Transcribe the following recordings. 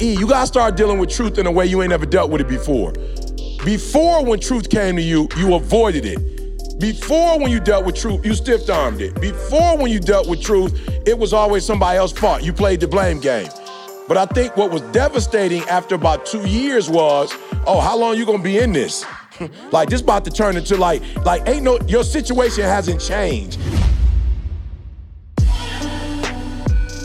E, you gotta start dealing with truth in a way you ain't never dealt with it before. Before, when truth came to you, you avoided it. Before, when you dealt with truth, you stiff-armed it. Before, when you dealt with truth, it was always somebody else's fault. You played the blame game. But I think what was devastating after about 2 years was, oh, how long you gonna be in this? Like, this about to turn into like ain't no, your situation hasn't changed.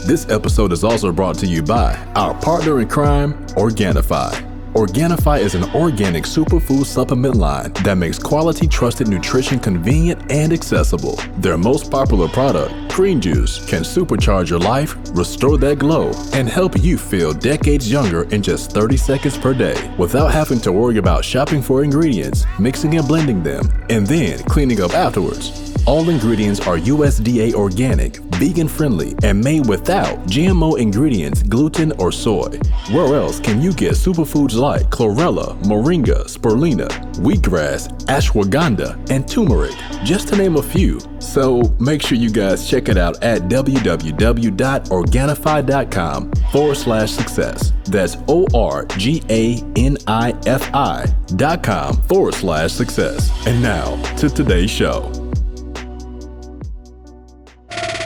This episode is also brought to you by our partner in crime, Organifi. Organifi is an organic superfood supplement line that makes quality, trusted nutrition convenient and accessible. Their most popular product, Green Juice, can supercharge your life, restore that glow, and help you feel decades younger in just 30 seconds per day without having to worry about shopping for ingredients, mixing and blending them, and then cleaning up afterwards. All ingredients are USDA organic, vegan-friendly, and made without GMO ingredients, gluten, or soy. Where else can you get superfoods like chlorella, moringa, spirulina, wheatgrass, ashwagandha, and turmeric, just to name a few? So make sure you guys check it out at www.organifi.com/success. That's ORGANIFI.com/success. And now to today's show.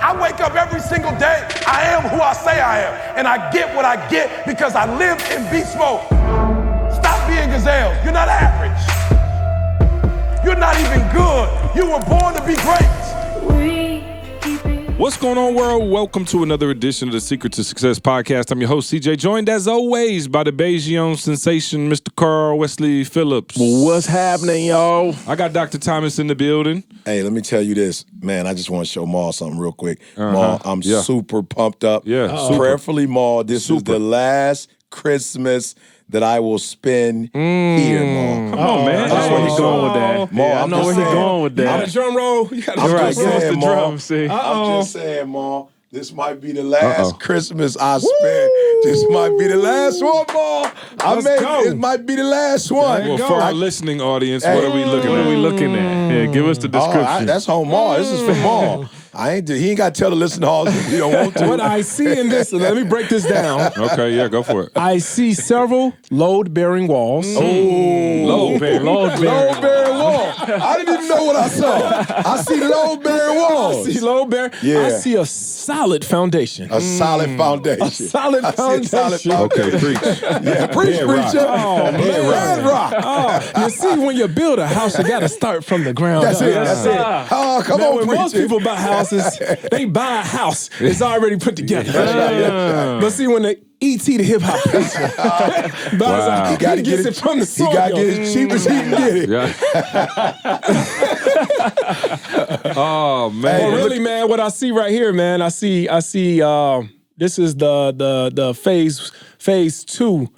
I wake up every single day. I am who I say I am. And I get what I get because I live in beast mode. Stop being gazelles. You're not average. You're not even good. You were born to be great. What's going on, world? Welcome to another edition of the Secret to Success podcast. I'm your host, CJ, joined as always by the Beijing sensation, Mr. Carl Wesley Phillips. What's happening, y'all? I got Dr. Thomas in the building. Hey, let me tell you this. Man, I just want to show Maul something real quick. Maul, I'm super pumped up. Yeah, Prayerfully, Maul, this is the last Christmas that I will spend here, Maul. Come on, man. I know where he's going with that. Maul, I know where he's going with that. Drum roll. You got to I'm just saying, Maul. drum, see. I'm just saying, Maul. This might be the last Christmas I spend. This might be the last one, Maul. It might be the last one. Well, for our listening audience, what are we looking at? What are we looking at? Yeah, give us the description. That's home Maul. This is for Maul. He ain't got to tell the listening audience we don't want to. What I see in this, let me break this down. Okay, yeah, go for it. I see several load-bearing walls. Load-bearing Load-bearing wall. I didn't even know what I saw. I see load-bearing walls. I see load-bearing. Yeah. I see a solid foundation. A solid foundation. A solid foundation. Okay, preach. Yeah, preacher. Oh, man. Rock. You see, when you build a house, you got to start from the ground up. That's it. Oh, come on, When most preacher. people buy houses, they buy a house. It's already put together. But see, when the E.T. the hip hop preacher buys a house, he gets it from the soil. He got to get it as cheap as he can get it. Yeah. Oh, man. Well, really, man, what I see right here, man, I see. This is the phase two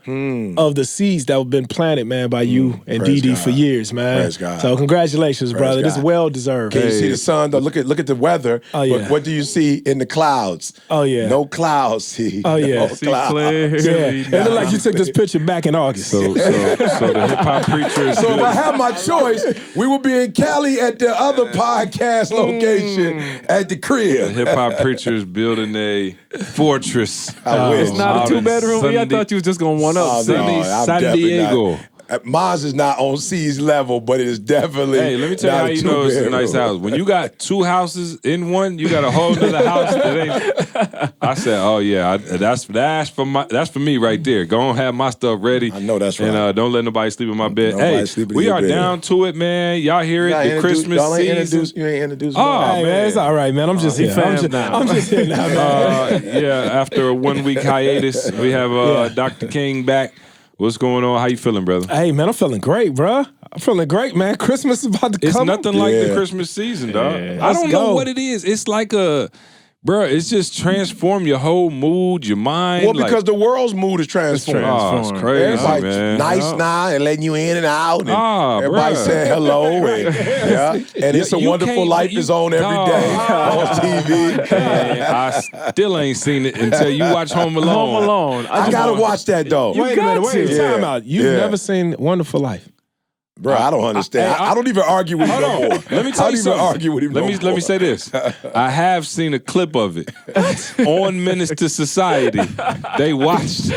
of the seeds that have been planted, man, by you and Praise DD God. for years, man. Praise God. So congratulations, brother. God. This is well deserved. Can you see the sun, though? Look at the weather. Oh, yeah. But what do you see in the clouds? Oh, yeah. No clouds, see. Oh, yeah. No See clouds. Yeah, it looked like you took this picture back in August. So the hip-hop preacher is So if good. I had my choice, we would be in Cali at the other podcast location at the The crib. hip-hop preacher is building a fortress. I wish. It's not a two-bedroom. I thought you was just going to one up. Oh, no, I'm San definitely Diego. not. Mine is not on C's level, but it is definitely. Hey, let me tell you not how a you know it's a nice two-bedroom. house. When you got two houses in one, you got a whole nother house that ain't. I said, oh yeah, that's for me right there. Go on, have my stuff ready. I know that's right. And don't let nobody sleep in my bed. Nobody Hey, sleep in we your are bed. down to it, man. Y'all hear it? The Christmas season. You ain't introduced Oh, me. Hey, man, it's all right, man. I'm just here. I'm just here now, man. Yeah, after a 1 week hiatus, we have Dr. King back. What's going on? How you feeling, brother? Hey, man, I'm feeling great, bro. I'm feeling great, man. Christmas is about to It's come. nothing like the Yeah. Christmas season, dog. I Let's don't know go. what it is. It's like it's just transform your whole mood, your mind. Well, because the world's mood is transformed. it's crazy, Everybody's man. nice now and letting you in and out. And everybody bruh. saying hello. And It's a You Wonderful can't- Life you- is on every Dog. day on TV. Man, I still ain't seen it until you watch Home Alone. Home Alone. I got to watch that, though. Wait a minute. to. Time out. You've Yeah. never seen Wonderful Life. Bro, I don't understand. I don't even argue with him no more. Let me tell you something. I don't even argue with him no more. Let me say this. I have seen a clip of it on Menace to Society. They watched. You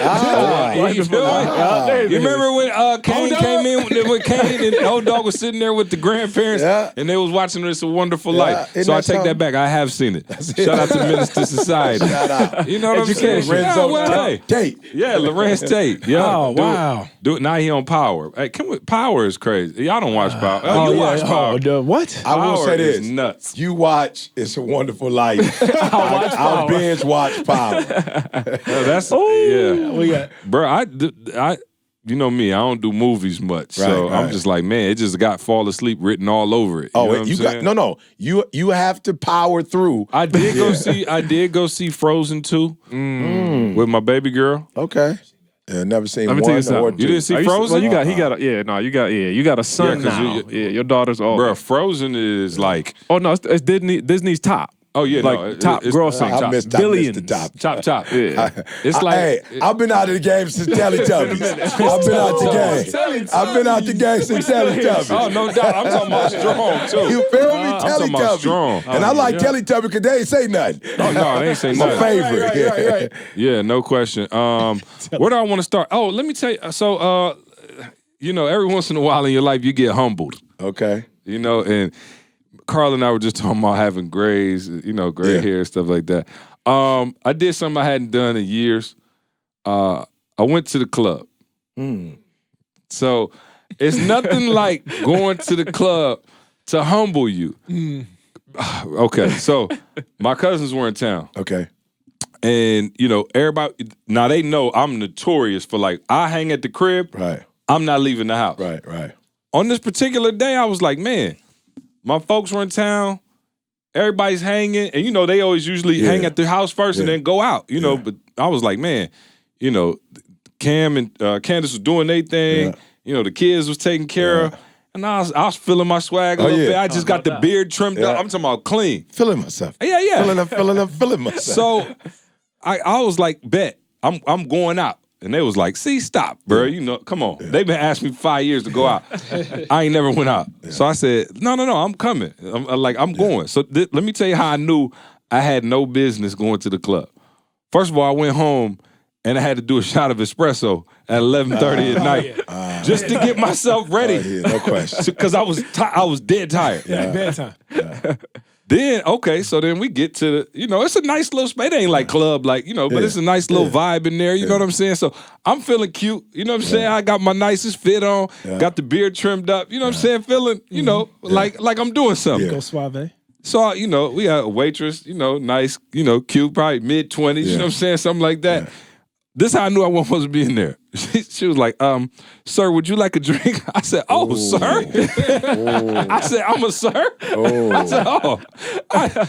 remember when Kane came in? When Kane and Old Dog was sitting there with the grandparents, and they was watching It's a Wonderful Life. So I take that back. I have seen it. Shout out to Menace to Society. Shout out. You know what I'm saying? Tate. Yeah, Lorenz Tate. Yeah. Oh, wow. Do it. Now he on Power. Hey, Power is crazy. Y'all don't watch Power. You watch Power. What? I will Power say this. is nuts. You watch It's a Wonderful Life. I'll binge watch Power. That's We got bro. I you know me. I don't do movies much, so I'm just like, man, it just got Fall Asleep written all over it. You know what I'm saying? No. You have to power through. I did go see Frozen 2 with my baby girl. Okay. Yeah, never seen Let me one tell you or something. two. You didn't see Well, Frozen? you got a son now. Yeah, your daughter's old. Bro, Frozen is like, Oh no, it's Disney's top. oh yeah, Like top it's grossing. I missed billions. the top. chop. Yeah. It's like, Hey, I've been out of the game since Teletubbies. I've been out the game. I've been out the game since Teletubbies. oh no doubt, I'm talking about strong too. You feel me? I'm talking about strong. Teletubbies. And I like Teletubbies because they ain't say nothing. Oh no, they ain't say My nothing. favorite. right. Yeah, no question. Where do I want to start? Oh, let me tell you. So, you know, every once in a while in your life, you get humbled. Okay. You know, and Carl and I were just talking about having grays, you know, gray hair and stuff like that. I did something I hadn't done in years. I went to the club. So it's nothing like going to the club to humble you. Okay, so my cousins were in town. Okay. And, you know, everybody, now they know I'm notorious for like, I hang at the crib, Right. I'm not leaving the house. Right. On this particular day, I was like, man, my folks were in town, everybody's hanging, and you know, they always usually hang at the house first and then go out, you know, but I was like, man, you know, Cam and Candace was doing their thing, you know, the kids was taken care of, and I was feeling my swag a little bit. I just got the beard trimmed up. I'm talking about clean. Feeling myself. Yeah. Feeling myself. So I was like, bet, I'm going out. And they was like, see, stop, bro. You know, come on. They've been asking me for 5 years to go out. I ain't never went out. So I said, no, I'm coming. I'm going. So let me tell you how I knew I had no business going to the club. First of all, I went home and I had to do a shot of espresso at 11:30 at night just to get myself ready. No question. Because I was dead tired. bedtime. Then, okay, so then we get to the, you know, it's a nice little space. It ain't like club, like, you know, but it's a nice little vibe in there, you know what I'm saying? So I'm feeling cute, you know what I'm saying? I got my nicest fit on, got the beard trimmed up, you know what I'm saying? Feeling, you know, like I'm doing something. Go suave. So, you know, we had a waitress, you know, nice, you know, cute, probably mid-20s, you know what I'm saying? Something like that. This is how I knew I wasn't supposed to be in there. She was like, sir, would you like a drink? I said, oh, sir? I said, I'm a sir? I said, oh.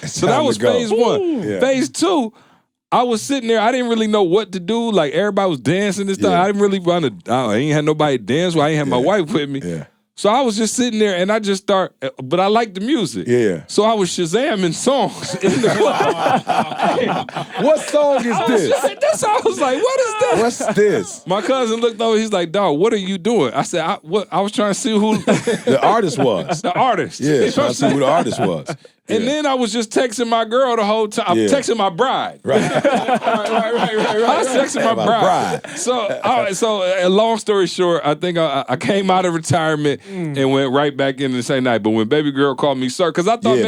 So that was phase one. Phase two, I was sitting there. I didn't really know what to do. Like, everybody was dancing and stuff. I didn't really I ain't had nobody dance with. I ain't had my wife with me. So I was just sitting there and I just but I liked the music. So I was Shazamming songs in the club. What song is this? That's how I was like, what is that? What's this? My cousin looked over, he's like, dog, what are you doing? I said, I was trying to see who The artist was. the artist. Yeah, trying to see who the artist was. And then I was just texting my girl the whole time. I'm texting my bride. Right. I was texting my bride. So a long story short, I think I came out of retirement and went right back in the same night. But when baby girl called me sir, because I thought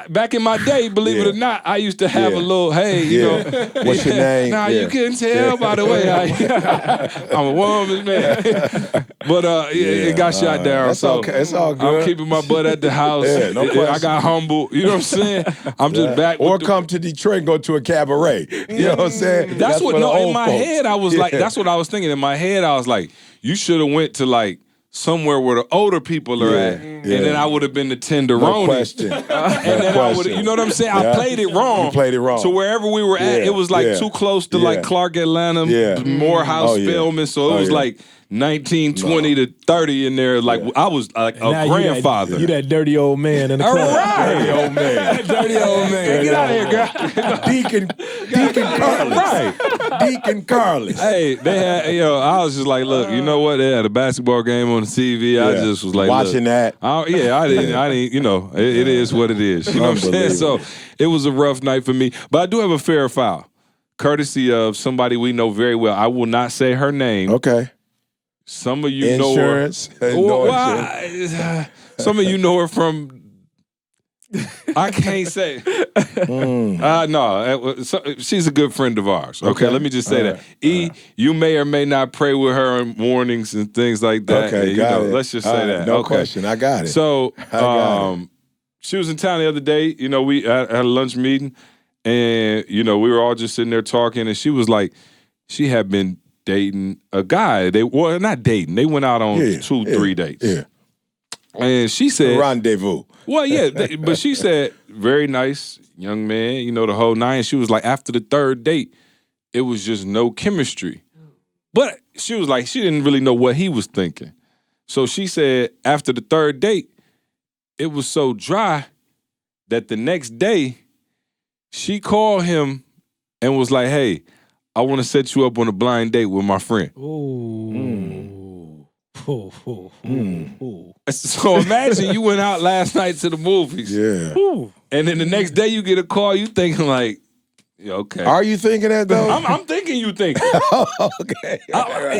back in my day, believe it or not, I used to have a little, hey, you know. What's your name? Nah, you couldn't tell by the way. I'm a woman, man. But it got shot down. That's so okay. It's all good. I'm keeping my butt at the house. No question. I got humble. You know what I'm saying? I'm just back. Or come to Detroit and go to a cabaret. You know what I'm saying? That's what, for the no, in old my folks. head, I was like, that's what I was thinking. In my head, I was like, you should have went to like somewhere where the older people are at. And then I would have been the tenderoni. No question. And then I would have, you know what I'm saying? I played it wrong. You played it wrong. So wherever we were at, it was like too close to like Clark Atlanta, Morehouse, Spelman. So it was like 19, 20 to 30 in there. Like I was like a grandfather. You that dirty old man in the club. All right. Dirty old man. Dirty old man. Get out of here, girl. Deacon Carlos. Right. Deacon Carlos. Hey, they had, I was just like, look, you know what? They had a basketball game on the TV. I just was like, watching that. I didn't, you know, it is what it is. You know what I'm saying? So it was a rough night for me. But I do have a fair foul, courtesy of somebody we know very well. I will not say her name. Okay. Some of you know her. Some of you know her from. I can't say. No, she's a good friend of ours. Okay, let me just say that. You may or may not pray with her in mornings and things like that. Okay, got it. Let's just say that. No question, I got it. So, she was in town the other day. You know, we had a lunch meeting, and you know, we were all just sitting there talking, and she was like, she had been dating a guy. Not dating. They went out on 2-3 dates. Yeah. And she said, rendezvous. Well, yeah, but she said, very nice young man, you know, the whole nine. She was like, after the third date, it was just no chemistry. But she was like, she didn't really know what he was thinking. So she said, after the third date, it was so dry that the next day, she called him and was like, hey, I want to set you up on a blind date with my friend. So imagine you went out last night to the movies. Yeah. And then the next day you get a call, you thinking like, yeah, okay. Are you thinking that though? I'm thinking you thinking. Okay.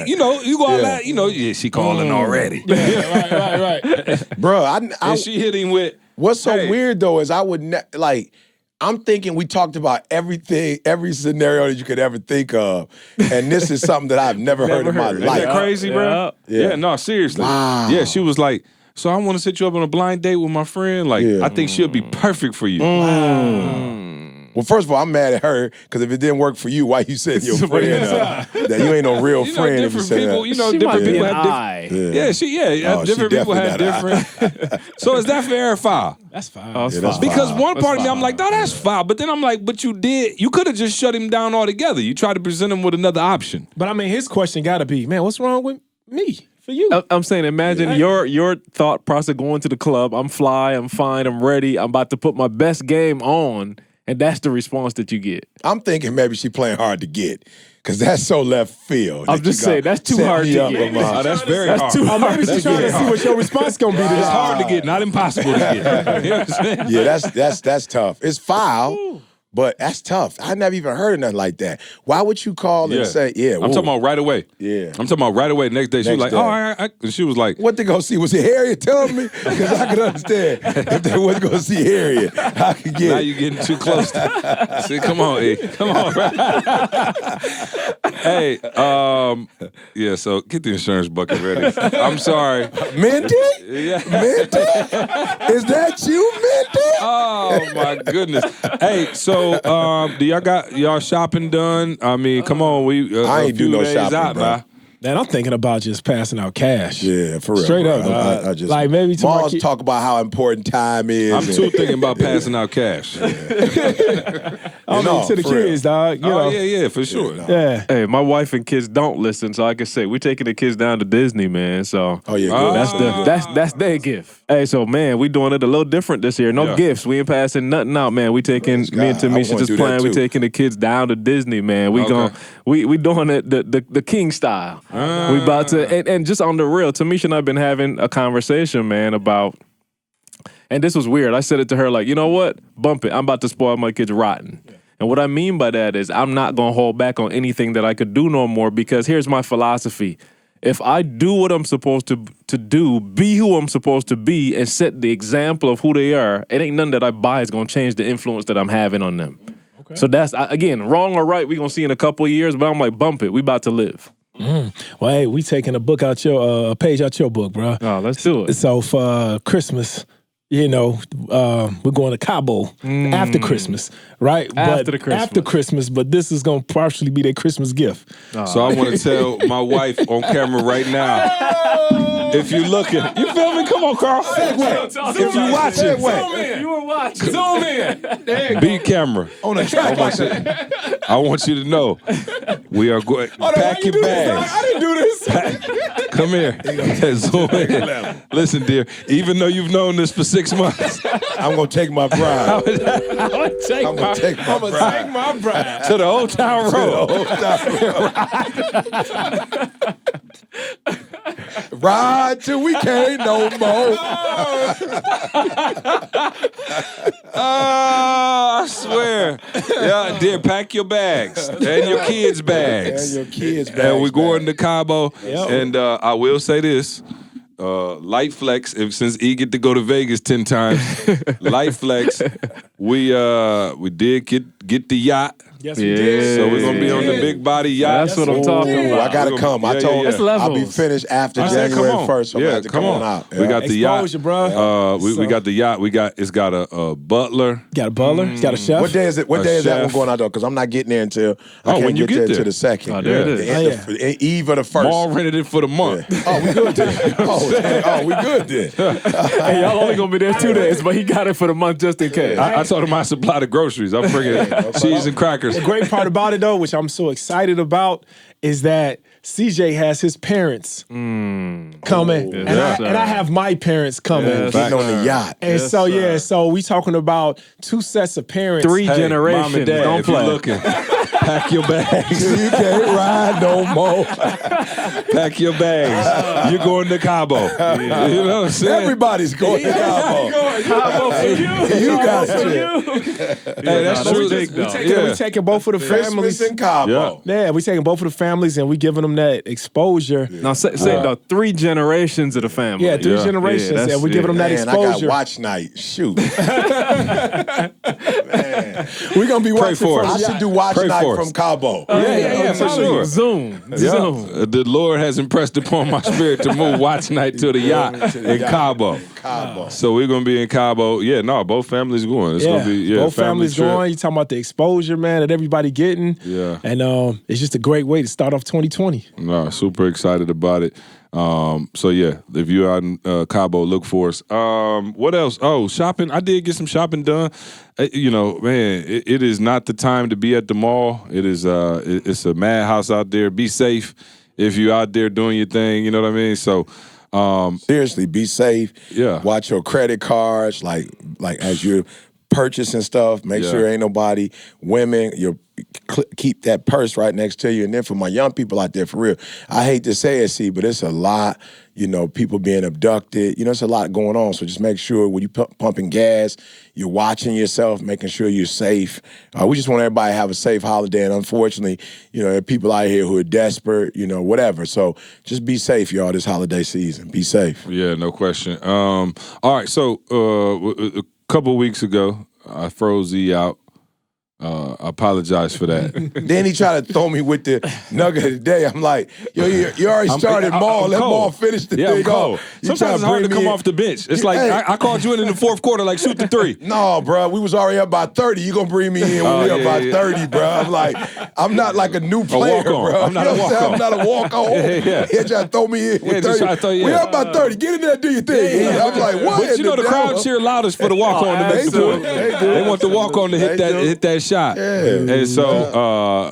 You know, you go out like, you know, she calling already. Right. Bro, and she hit him with, what's so weird though is I would I'm thinking we talked about everything, every scenario that you could ever think of, and this is something that I've never heard in my life. Isn't that crazy, bro? Yeah, no, seriously. Wow. Yeah, she was like, so I want to set you up on a blind date with my friend. Like, I think she'll be perfect for you. Well, first of all, I'm mad at her because if it didn't work for you, why you setting your friend up? That you ain't no real You know, friend. different people, you know, different people have different. Different people have different. So is that fair or foul? That's fine. Because one part of me, I'm like, no, that's foul. But then I'm like, but you could have just shut him down altogether. You tried to present him with another option. But I mean, his question got to be, man, what's wrong with me? For you. I'm saying, imagine your thought process going to the club. I'm fly, I'm fine, I'm ready. I'm about to put my best game on. And that's the response that you get. I'm thinking maybe she playing hard to get. Because that's so left field. I'm just saying, that's too hard to get. That's very hard. That's too hard. Maybe she's trying to see what your response going to be to It's that. hard to get, not impossible to get. You know what I'm saying? Yeah, that's tough. It's foul. But that's tough. I never even heard of nothing like that. Why would you call and say, I'm talking about right away. Yeah. I'm talking about right away. Next day, she was like, oh, and she was like, what they gonna see? Was it Harriet? Tell me. Because I could understand. If they wasn't gonna see Harriet, I could get now it. you're getting too close to See, come on, E. Come on, bro. Hey, yeah, so get the insurance bucket ready. I'm sorry. Minty? Yeah. Minty? Is that you, Minty? Oh, my goodness. Hey, so do y'all got y'all shopping done? I mean, come on, I ain't do no shopping, bro. Man, I'm thinking about just passing out cash. Yeah, for real. Straight bro. up. I just, like maybe Mars talk about how important time is. I'm too thinking about passing out cash. I mean, to the kids, dog. You know. Yeah, for sure. Yeah. Hey, my wife and kids don't listen, so I can say we're taking the kids down to Disney, man. So that's their gift. Hey, so man, we doing it a little different this year. No gifts. We ain't passing nothing out, man. We taking me and Tamisha just playing. We taking the kids down to Disney, man. We we doing it the king style. We about to and just on the real, Tamisha and I've been having a conversation, man, about. And this was weird. I said it to her like, you know what? Bump it. I'm about to spoil my kids rotten. Yeah. And what I mean by that is I'm not going to hold back on anything that I could do no more because here's my philosophy. If I do what I'm supposed to do, be who I'm supposed to be, and set the example of who they are, it ain't nothing that I buy is going to change the influence that I'm having on them. Okay. So that's, again, wrong or right, we're going to see in a couple of years, but I'm like, bump it. We about to live. Well, hey, we taking a book out a page out your book, bro. Oh, let's do it. So for Christmas, you know, we're going to Cabo after Christmas, right? After Christmas, but this is going to partially be their Christmas gift. So I want to tell my wife on camera right now, if you're looking, you feel me? Come on, Carl. If you watching, you were watching. Zoom in. Be camera. On a track. I want you to know we are going. Pack your bags. I didn't do this. Come here. Zoom in. Listen, dear. Even though you've known this for 6 months, I'm gonna take my bride. I'm gonna take my bride to the Old Town Road. Ride till we can't no more. Oh, I swear. Yeah, dear, pack your bags and your kids' bags. And your kids' bags. And we're going to Cabo. Yep. And I will say this. Light flex, since E get to go to Vegas 10 times, light flex, we did get the yacht. Yes, we did. So we're gonna be on the big body yacht. That's what I'm talking about. I gotta come. I told That's I'll be levels. finished after I said, January come on. 1st. So I'm gonna have to come on out. We got the yacht. Exposure, bro. We got the yacht. It's got a butler. Got a butler. It's got a chef. What day is it? What A day is that one chef. going out though? Because I'm not getting there until I when can't you get get there there. until the second. Oh, there it is. The eve of the first. Maul rented it for the month. Oh, we good then. Oh, we good then. Hey, y'all only gonna be there 2 days, but he got it for the month just in case. I told him I supply the groceries. I'm bringing cheese and crackers. The great part about it, though, which I'm so excited about, is that CJ has his parents coming, and, Yes, I have my parents coming. Yes. Getting on the yacht. And Yes, so, sir. so we talking about 2 sets of parents. 3 Hey, generations. Mom and Dad, Don't if you're play. looking, pack your bags. You can't ride no more. Pack your bags. You're going to Cabo. You know what I'm saying? Everybody's going to Cabo. Cabo for you. You got for it. you. Hey, that's Nah, true. big, though. We taking both of the Christmas families. in Cabo. Yeah, we taking both of the families and we giving them that exposure. Now say though, 3 generations of the family. Yeah, 3 Yeah. generations, Yeah, and we giving them that Man, I got exposure. watch night. Shoot. We're gonna be watching for from us. I should do watch Pray night for us. from Cabo. Yeah, for sure. Zoom. The Lord has impressed upon my spirit to move watch night to the yacht in Cabo. Cabo. So we're gonna be in Cabo. Yeah, no, both families going. It's gonna be both family families trip. going. You talking about the exposure, man, that everybody getting. Yeah. And it's just a great way to start off 2020. No, super excited about it. So yeah, if you're out in Cabo, look for us. What else? Oh, shopping. I did get some shopping done. You know, man, it is not the time to be at the mall. It is. It's a madhouse out there. Be safe if you're out there doing your thing. You know what I mean? So. Seriously, be safe. Yeah. Watch your credit cards, like as you're purchasing stuff. Make sure ain't nobody, women. Keep that purse right next to you. And then for my young people out there, for real, I hate to say it, but it's a lot. You know, people being abducted. You know, it's a lot going on. So just make sure when you pumping gas, you're watching yourself, making sure you're safe. We just want everybody to have a safe holiday. And unfortunately, you know, there are people out here who are desperate, you know, whatever. So just be safe, y'all, this holiday season. Be safe. Yeah, no question. All right, so a couple weeks ago, I froze E out. I apologize for that. Then he tried to throw me with the nugget of the day. I'm like, yo, you already started Maul. Let Maul finish the thing off. Sometimes it's hard to come off the bench. It's like, Hey. I called you in the fourth quarter, like, shoot the 3. No, bro, we was already up by 30. You gonna bring me in when we up by 30, bro? I'm like, I'm not like a new player, walk-on. bro. I'm not You a know what I'm saying? walk-on. I'm not a walk-on. Yeah. He tried to throw me in with just 30. try to throw you We in. up by 30. Get in there, do your thing. I'm like, what? But you know the crowd devil? cheer loudest for the walk-on to make the do. point. They do. They want the walk-on to hit that shot. Yeah. And so,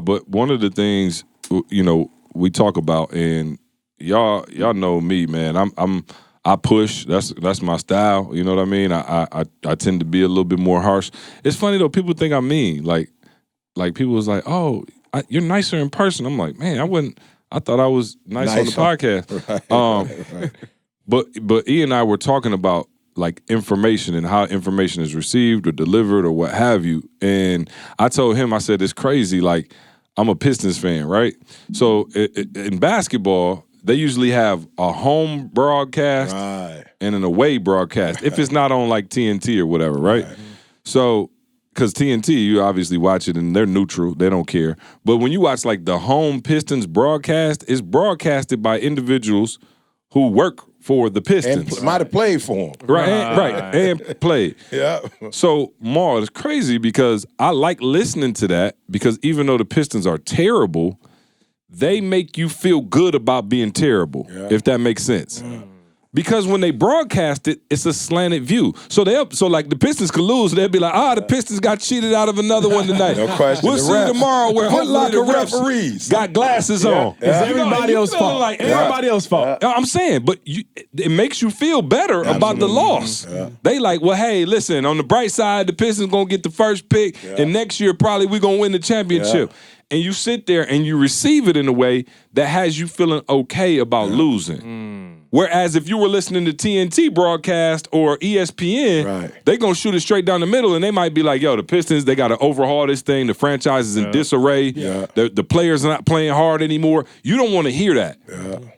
but one of the things, you know, we talk about, and y'all know me, man. I push. That's my style. You know what I mean? I tend to be a little bit more harsh. It's funny though. People think I'm mean. Like people was like, "Oh, you're nicer in person." I'm like, man, I thought I was nice on the podcast. Right. But E and I were talking about like information and how information is received or delivered or what have you. And I told him, I said, it's crazy. Like, I'm a Pistons fan, right? So in basketball, they usually have a home broadcast and an away broadcast, if it's not on like TNT or whatever, right? So, because TNT, you obviously watch it and they're neutral, they don't care. But when you watch like the home Pistons broadcast, it's broadcasted by individuals who work for the Pistons. And might have played for him. Right, and played. Yeah. So, Maul, it's crazy because I like listening to that because even though the Pistons are terrible, they make you feel good about being terrible, if that makes sense. Because when they broadcast it, it's a slanted view. So like the Pistons could lose, they'll be like, the Pistons got cheated out of another one tonight. No question. We'll The see refs. tomorrow where Foot hopefully the Locker refs referees got glasses on. It's everybody else's fault. Like, Everybody else's fault. I'm saying, but it makes you feel better about the loss. They like, well, hey, listen, on the bright side, the Pistons gonna get the first pick, and next year probably we gonna win the championship. and you sit there and you receive it in a way that has you feeling okay about losing. Whereas if you were listening to TNT broadcast or ESPN, they're going to shoot it straight down the middle, and they might be like, yo, the Pistons, they got to overhaul this thing. The franchise is in disarray. The players are not playing hard anymore. You don't want to hear that.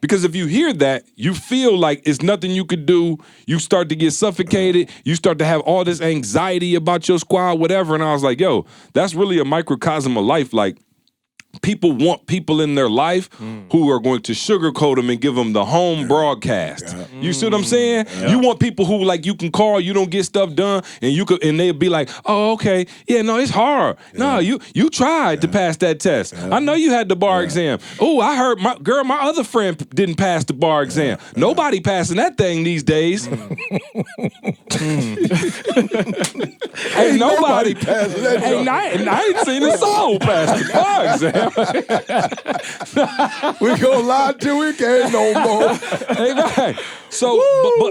Because if you hear that, you feel like it's nothing you could do. You start to get suffocated. You start to have all this anxiety about your squad, whatever. And I was like, yo, that's really a microcosm of life. Like, people want people in their life who are going to sugarcoat them and give them the home broadcast. You see what I'm saying? You want people who, like, you can call, you don't get stuff done, and they'll be like, oh, okay, yeah, no, it's hard. No, you tried to pass that test. I know you had the bar exam. Oh, I heard my other friend didn't pass the bar exam. Nobody passing that thing these days. Ain't nobody passing that. I ain't seen a soul pass the bar exam. We gonna lie till we can't no more. Hey, right. So,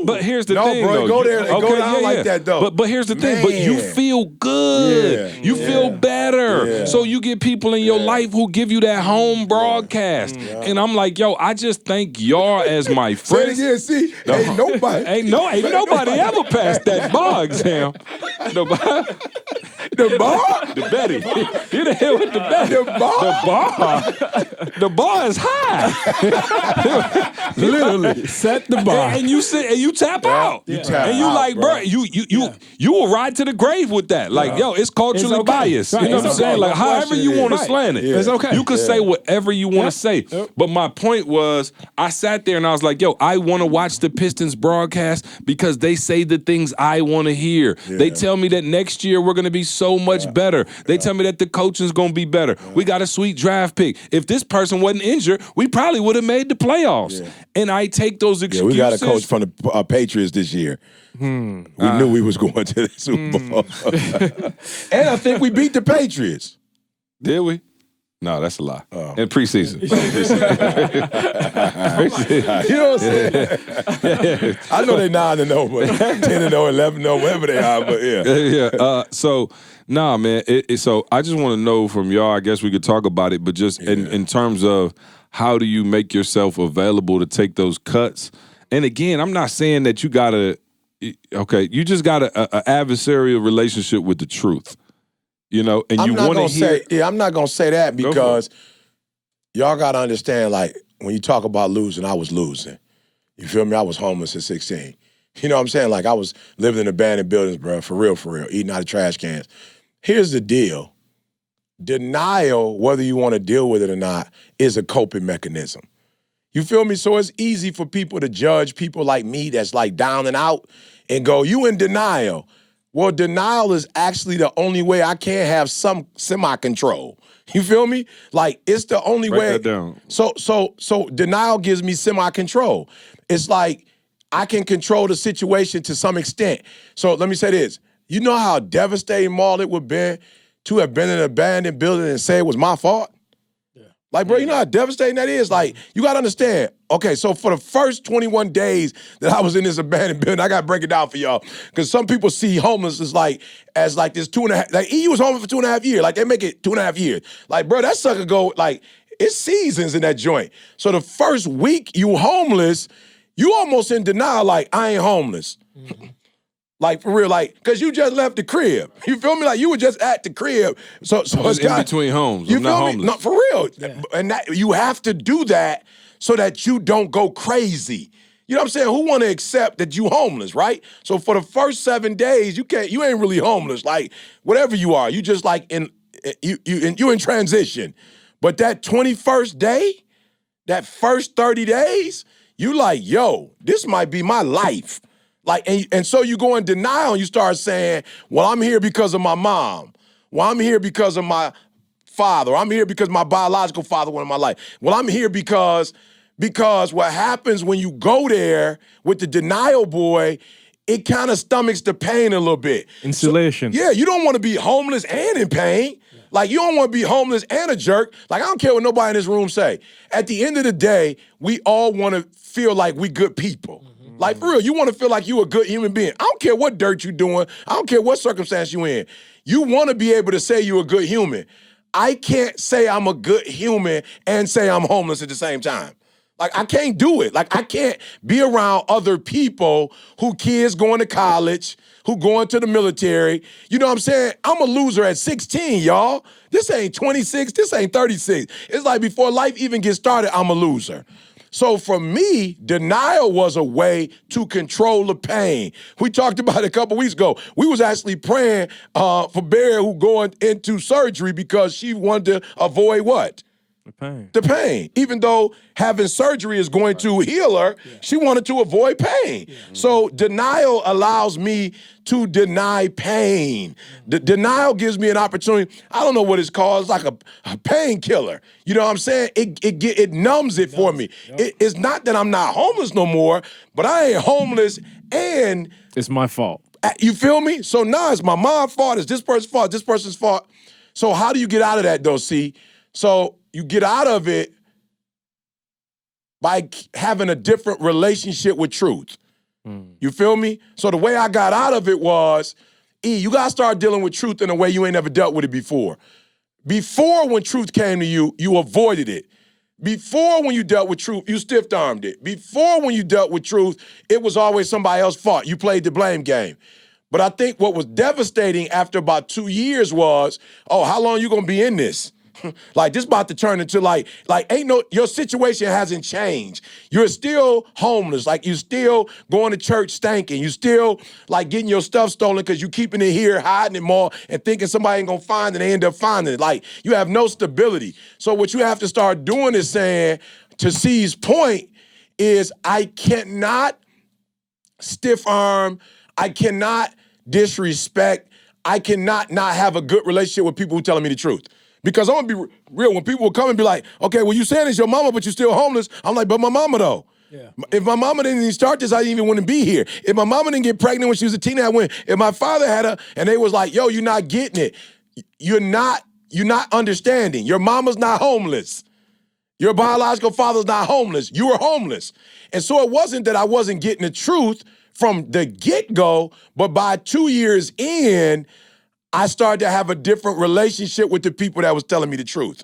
but here's the thing, bro, though. Go there and go down like that, though. But here's the thing. But you feel good. You feel better. So you get people in your life who give you that home broadcast. And I'm like, yo, I just thank y'all as my friends. Say it again, see? Ain't nobody. Ain't nobody ever passed that bar exam. The bar? The Betty. You the hell with the Betty. The bar? The bar is high. Literally, set the bar. And you sit and you tap out. You tap and you out, like, bro, you will ride to the grave with that. Like, yo, it's culturally biased. Right. You know what I'm saying? Like, however you want to slant it. It's okay. You can say whatever you want to say. But my point was, I sat there and I was like, yo, I want to watch the Pistons broadcast because they say the things I want to hear. They tell me that next year we're going to be so much better. They tell me that the coaching's going to be better. We got a sweet draft pick. If this person wasn't injured, we probably would have made the playoffs. And I take those excuses. We got a coach from the Patriots this year. We knew we was going to the Super Bowl. And I think we beat the Patriots. Did we? No, that's a lie. In preseason. You know what I'm saying? I know they 9-0, but 10-0, 11-0, whatever they are, but yeah. So, nah, man. So I just want to know from y'all, I guess we could talk about it, but just in terms of how do you make yourself available to take those cuts? And again, I'm not saying that you got to, you just got an adversarial relationship with the truth. You know, and you want to hear. I'm not gonna say that because y'all gotta understand. Like when you talk about losing, I was losing. You feel me? I was homeless at 16. You know what I'm saying? Like I was living in abandoned buildings, bro. For real, eating out of trash cans. Here's the deal: denial, whether you want to deal with it or not, is a coping mechanism. You feel me? So it's easy for people to judge people like me that's like down and out and go, "You in denial." Well, denial is actually the only way I can have some semi-control. You feel me? Like, it's the only way. Write that down. So denial gives me semi-control. It's like I can control the situation to some extent. So let me say this. You know how devastating, Maul, it would be to have been in an abandoned building and say it was my fault? Like, bro, you know how devastating that is? Like, you got to understand. Okay, so for the first 21 days that I was in this abandoned building, I got to break it down for y'all. Because some people see homeless as like this 2.5, like, he was homeless for 2.5 years. Like, they make it 2.5 years. Like, bro, that sucker go, like, it's seasons in that joint. So the first week you homeless, you almost in denial, like, I ain't homeless. Like, for real, like, because you just left the crib. You feel me? Like, you were just at the crib. So it's in between homes. I'm not homeless. No, for real. Yeah. And that, you have to do that so that you don't go crazy. You know what I'm saying? Who want to accept that you homeless, right? So for the first 7 days, you ain't really homeless. Like, whatever you are, you just like you in transition. But that 21st day, that first 30 days, you like, yo, this might be my life. Like, and so you go in denial and you start saying, well, I'm here because of my mom. Well, I'm here because of my father. I'm here because my biological father went in my life. Well, I'm here because what happens when you go there with the denial boy, it kind of stomachs the pain a little bit. Insulation. So, yeah, you don't want to be homeless and in pain. Like, you don't want to be homeless and a jerk. Like, I don't care what nobody in this room say. At the end of the day, we all want to feel like we good people. Like, for real, you want to feel like you a good human being. I don't care what dirt you doing. I don't care what circumstance you in. You want to be able to say you're a good human. I can't say I'm a good human and say I'm homeless at the same time. Like, I can't do it. Like, I can't be around other people who kids going to college, who going to the military. You know what I'm saying? I'm a loser at 16, y'all. This ain't 26. This ain't 36. It's like before life even gets started, I'm a loser. So for me, denial was a way to control the pain. We talked about it a couple weeks ago. We was actually praying for Bear who going into surgery because she wanted to avoid what? The pain. Even though having surgery is going to heal her, she wanted to avoid pain. So denial allows me to deny pain. Denial gives me an opportunity. I don't know what it's called. It's like a painkiller. You know what I'm saying? It numbs it for me. It's not that I'm not homeless no more, but I ain't homeless and it's my fault. You feel me? So now it's my mom's fault. It's this person's fault. This person's fault. So how do you get out of that though, C? So you get out of it by having a different relationship with truth. You feel me? So the way I got out of it was, you got to start dealing with truth in a way you ain't never dealt with it before. Before, when truth came to you, you avoided it. Before, when you dealt with truth, you stiff-armed it. Before, when you dealt with truth, it was always somebody else's fault. You played the blame game. But I think what was devastating after about 2 years was, how long you going to be in this? Like, this about to turn into your situation hasn't changed. You're still homeless. Like, you still going to church stanking. You still, like, getting your stuff stolen because you keeping it here, hiding it more, and thinking somebody ain't going to find it, and they end up finding it. Like, you have no stability. So what you have to start doing is saying, to C's point, is I cannot stiff arm. I cannot disrespect. I cannot not have a good relationship with people who telling me the truth. Because I'm gonna be real, when people will come and be like, okay, well, you saying it's your mama, but you still homeless. I'm like, but my mama though. Yeah. If my mama didn't even start this, I didn't even want to be here. If my mama didn't get pregnant when she was a teenager, if my father had her and they was like, yo, you're not getting it. You're not understanding. Your mama's not homeless. Your biological father's not homeless. You were homeless. And so it wasn't that I wasn't getting the truth from the get-go, but by 2 years in, I started to have a different relationship with the people that was telling me the truth.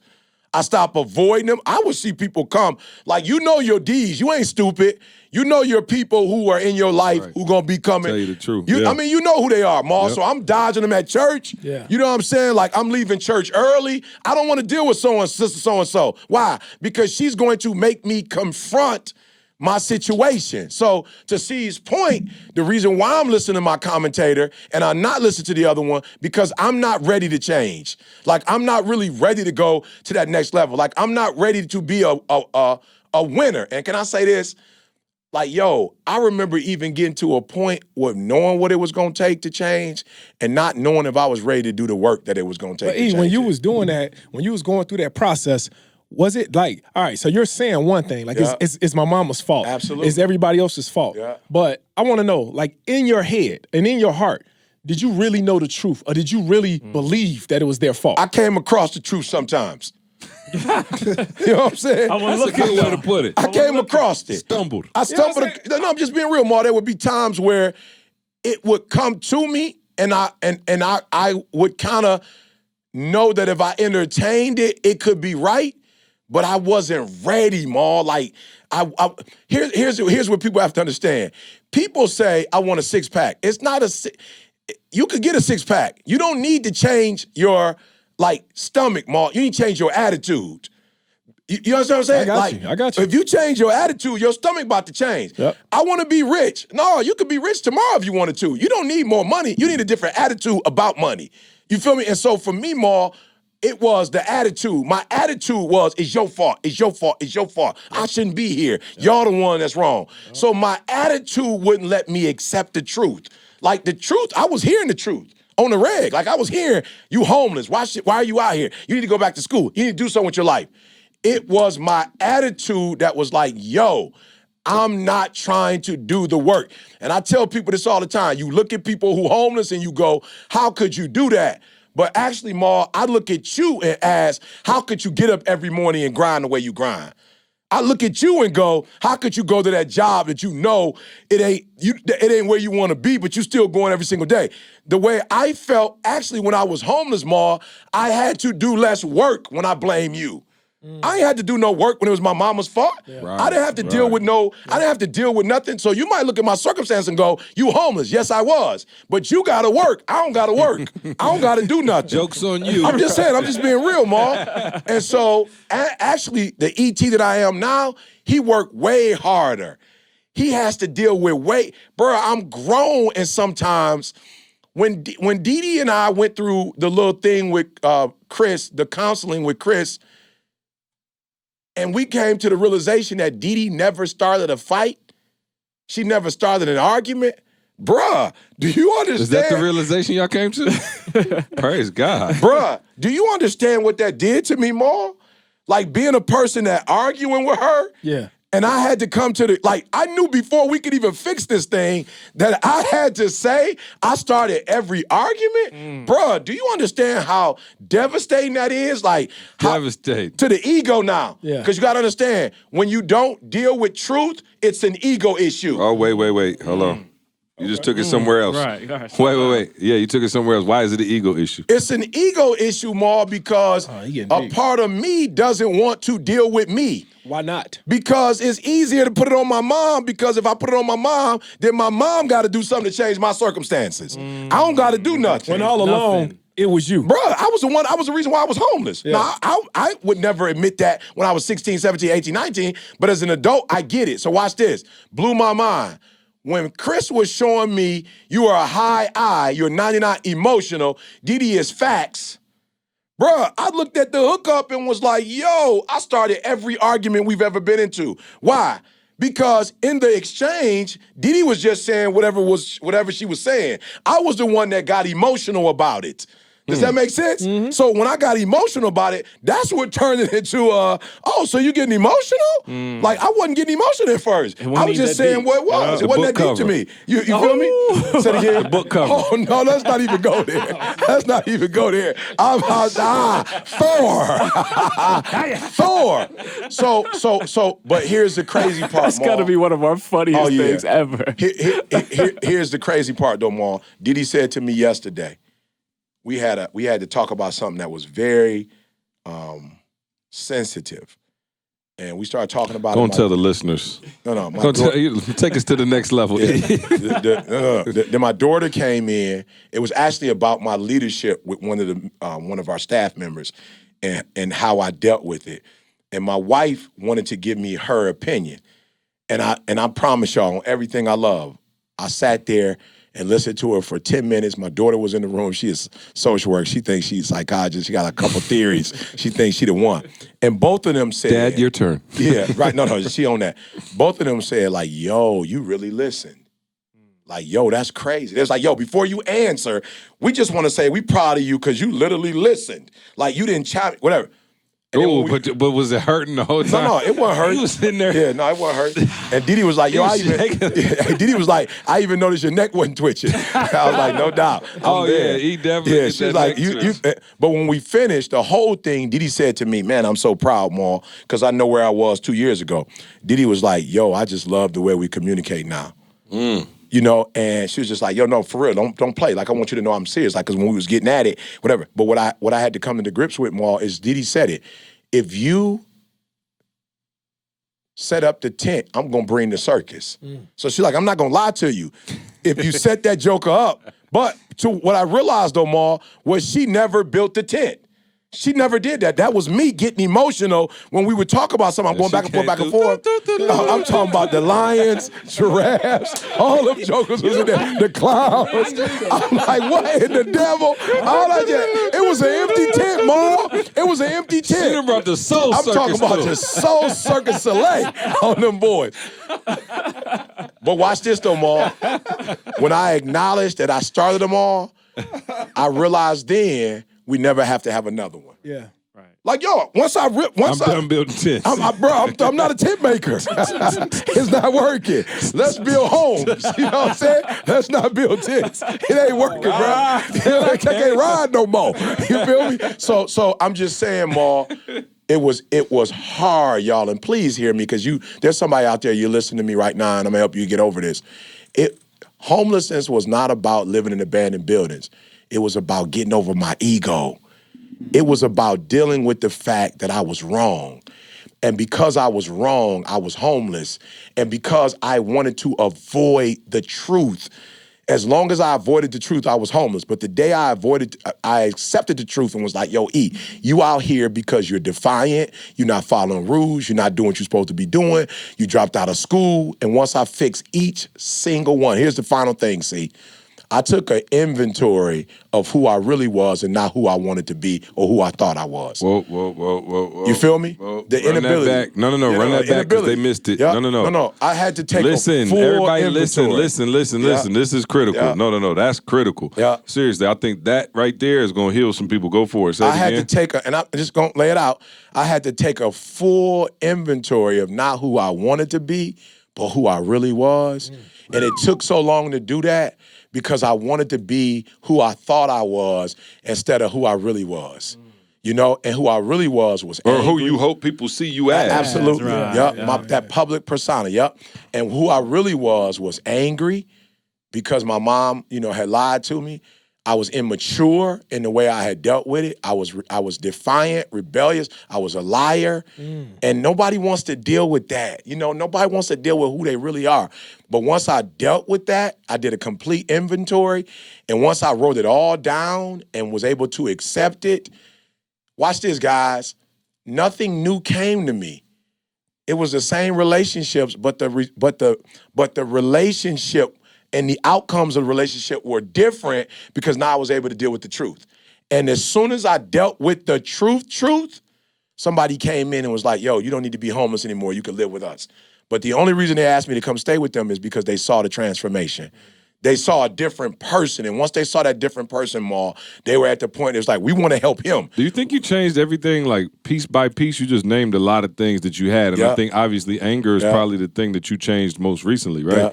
I stopped avoiding them. I would see people come. Like, you know your D's. You ain't stupid. You know your people who are in your life who gonna be coming. Tell you the truth. I mean, you know who they are, Ma. Yep. So I'm dodging them at church. Yeah. You know what I'm saying? Like, I'm leaving church early. I don't want to deal with sister so-and-so. Why? Because she's going to make me confront my situation. So to C's point, the reason why I'm listening to my commentator and I'm not listening to the other one, because I'm not ready to change. Like, I'm not really ready to go to that next level. Like, I'm not ready to be a winner. And can I say this? Like, yo, I remember even getting to a point with knowing what it was going to take to change and not knowing if I was ready to do the work that it was going to take to change. When you was doing that, when you was going through that process, was it like, all right, so you're saying one thing, like it's my mama's fault. Absolutely. It's everybody else's fault. Yeah. But I want to know, like, in your head and in your heart, did you really know the truth, or did you really believe that it was their fault? I came across the truth sometimes. You know what I'm saying? That's a good way to put it. I came across it. Stumbled. I stumbled. No, I'm just being real, Ma. There would be times where it would come to me, and I would kind of know that if I entertained it, it could be right. But I wasn't ready, Ma. Like, here's what people have to understand. People say, I want a six-pack. It's not you could get a six-pack. You don't need to change your, like, stomach, Ma. You need to change your attitude. You understand what I'm saying? I got you. If you change your attitude, your stomach about to change. Yep. I want to be rich. No, you could be rich tomorrow if you wanted to. You don't need more money. You need a different attitude about money. You feel me? And so for me, Ma, it was the attitude. My attitude was, it's your fault, it's your fault, it's your fault. I shouldn't be here. Y'all the one that's wrong. So my attitude wouldn't let me accept the truth. Like, the truth, I was hearing the truth on the reg. Like, I was hearing, you homeless. Why are you out here? You need to go back to school. You need to do something with your life. It was my attitude that was like, yo, I'm not trying to do the work. And I tell people this all the time. You look at people who homeless and you go, how could you do that? But actually, Ma, I look at you and ask, how could you get up every morning and grind the way you grind? I look at you and go, how could you go to that job that you know it ain't where you want to be, but you still going every single day? The way I felt actually when I was homeless, Ma, I had to do less work when I blame you. I ain't had to do no work when it was my mama's fault. Yeah. Right, I didn't have to deal with I didn't have to deal with nothing. So you might look at my circumstance and go, you homeless. Yes, I was. But you gotta work. I don't gotta work. I don't gotta do nothing. Joke's on you. I'm just saying, I'm just being real, Ma. And so actually, the ET that I am now, he worked way harder. He has to deal with bro, I'm grown, and sometimes when Dee and I went through the little thing with Chris, the counseling with Chris, and we came to the realization that Dee never started a fight. She never started an argument. Bruh, do you understand? Is that the realization y'all came to? Praise God. Bruh, do you understand what that did to me, Ma? Like being a person that arguing with her. Yeah. And I had to come to I knew before we could even fix this thing that I had to say, I started every argument. Bruh, do you understand how devastating that is? Devastating. To the ego now. Yeah. Because you got to understand, when you don't deal with truth, it's an ego issue. Oh, wait. Hold on. You just took it somewhere else. Right. Gosh. Wait. Yeah, you took it somewhere else. Why is it an ego issue? It's an ego issue, Ma, because a part of me doesn't want to deal with me. Why not? Because it's easier to put it on my mom, because if I put it on my mom, then my mom got to do something to change my circumstances. I don't got to do nothing. When all along, it was you. Bro, I was the reason why I was homeless. Yeah. Now, I would never admit that when I was 16, 17, 18, 19, but as an adult, I get it. So watch this. Blew my mind. When Chris was showing me you are a high I, you're 99 emotional, Dee is facts. Bruh, I looked at the hookup and was like, yo, I started every argument we've ever been into. Why? Because in the exchange, Dee was just saying whatever she was saying. I was the one that got emotional about it. Does that make sense? Mm-hmm. So when I got emotional about it, that's what turned it into, so you getting emotional? Like, I wasn't getting emotional at first. I was just saying what it was. It wasn't that deep to me. You feel me? Say it again. The book cover. Oh, no, let's not even go there. Let's not even go there. Thor. So, but here's the crazy part, That's got to be one of our funniest things ever. Here's the crazy part, though, Ma. Dee said to me yesterday, we had to talk about something that was very sensitive, and we started talking about. Don't tell the listeners. No. Take us to the next level. Then my daughter came in. It was actually about my leadership with one of our staff members, and how I dealt with it. And my wife wanted to give me her opinion, and I promise y'all, on everything I love, I sat there and listened to her for 10 minutes. My daughter was in the room. She is social work. She thinks she's a psychologist. She got a couple theories. She thinks she the one. And both of them said, Dad, your turn. Yeah, right. No, she on that. Both of them said, like, yo, you really listened. Like, yo, that's crazy. It's like, yo, before you answer, we just want to say we proud of you because you literally listened. Like, you didn't chime, whatever. Oh, but was it hurting the whole time? No, it wasn't hurting. He was sitting there. Yeah, no, it wasn't hurting. And Dee was like, yo, Dee was like, I even noticed your neck wasn't twitching. I was like, no doubt. Yeah, he definitely. Yeah, she's like, but when we finished the whole thing, Dee said to me, man, I'm so proud, Ma, because I know where I was 2 years ago. Dee was like, yo, I just love the way we communicate now. You know, and she was just like, yo, no, for real, don't play. Like, I want you to know I'm serious. Like, because when we was getting at it, whatever. But what I had to come to grips with, Ma, is Dee said it. If you set up the tent, I'm going to bring the circus. So she's like, I'm not going to lie to you. If you set that joker up. But to what I realized, though, Ma, was she never built the tent. She never did that. That was me getting emotional when we would talk about something. I'm going back and forth. I'm talking about the lions, giraffes, all them jokers was in there, the clowns. I'm like, what in the devil? It was an empty tent, Ma. It was an empty tent. She brought the soul circus. I'm talking about the soul circus Soleil on them boys. But watch this, though, Ma. When I acknowledged that I started them all, I realized then we never have to have another one. Yeah. Right. Like, yo, I'm done building tents. I'm not a tent maker. It's not working. Let's build homes. You know what I'm saying? Let's not build tents. It ain't working, bro. I can't ride no more. You feel me? So I'm just saying, Ma, It was hard, y'all, and please hear me, because there's somebody out there, you're listening to me right now, and I'm gonna help you get over this. Homelessness was not about living in abandoned buildings. It was about getting over my ego. It was about dealing with the fact that I was wrong. And because I was wrong, I was homeless. And because I wanted to avoid the truth, as long as I avoided the truth, I was homeless. But the day I accepted the truth and was like, yo, E, you out here because you're defiant, you're not following rules, you're not doing what you're supposed to be doing, you dropped out of school. And once I fixed each single one, here's the final thing, see. I took an inventory of who I really was and not who I wanted to be or who I thought I was. Whoa. You feel me? The inability. That back. No, run that back because they missed it. Yep. No. I had to take a full everybody inventory. Listen. This is critical. Yeah. No, that's critical. Yeah. Seriously, I think that right there is going to heal some people. Go for it. I had to take and I'm just going to lay it out. I had to take a full inventory of not who I wanted to be, but who I really was. And it took so long to do that because I wanted to be who I thought I was instead of who I really was. You know, and who I really was angry. Or who you hope people see you as. Absolutely. Right. Yep. That public persona. Yep. And who I really was angry because my mom, had lied to me. I was immature in the way I had dealt with it. I was defiant, rebellious. I was a liar. And nobody wants to deal with that. Nobody wants to deal with who they really are. But once I dealt with that, I did a complete inventory. And once I wrote it all down and was able to accept it, watch this, guys. Nothing new came to me. It was the same relationships, but the relationship and the outcomes of the relationship were different because now I was able to deal with the truth. And as soon as I dealt with the truth, somebody came in and was like, yo, you don't need to be homeless anymore. You can live with us. But the only reason they asked me to come stay with them is because they saw the transformation. They saw a different person. And once they saw that different person, Maul, they were at the point, it was like, we want to help him. Do you think you changed everything like piece by piece? You just named a lot of things that you had. And I think obviously anger is probably the thing that you changed most recently, right? Yeah.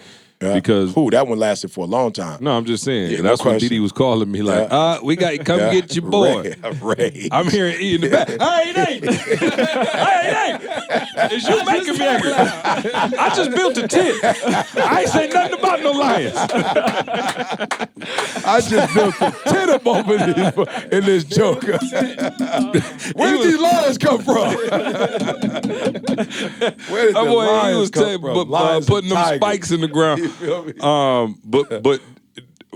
Because that one lasted for a long time. No, I'm just saying. Yeah, that's no when Didi was calling me like, we got to come get your boy. Ray. I'm hearing E in the back. Hey, is you making me angry? I just built a tent. I ain't say nothing about no lions. I just built a tent up over in this joker. Where did these lions come from? Where did the lions come from? Putting them spikes in the ground. You feel me? But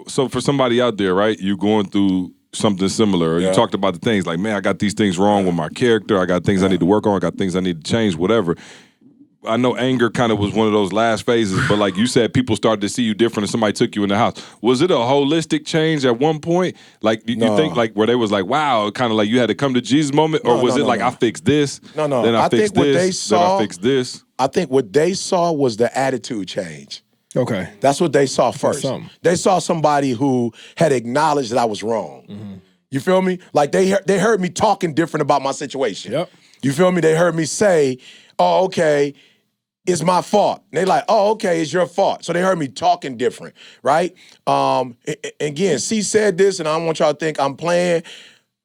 so for somebody out there, right, you going through something similar. You talked about the things like, man, I got these things wrong with my character. I got things I need to work on. I got things I need to change, whatever. I know anger kind of was one of those last phases, but like you said, people started to see you different and somebody took you in the house. Was it a holistic change at one point? Like, you think like where they was like, wow, kind of like you had to come to Jesus moment? Or was it like, I fixed this, then I fixed this, then I fixed this? I think what they saw was the attitude change. Okay. That's what they saw first. They saw somebody who had acknowledged that I was wrong. Mm-hmm. You feel me? Like they heard me talking different about my situation. Yep. You feel me? They heard me say, oh, okay, it's my fault. And they like, oh, okay, it's your fault. So they heard me talking different, right? Again, C said this, and I don't want y'all to think I'm playing.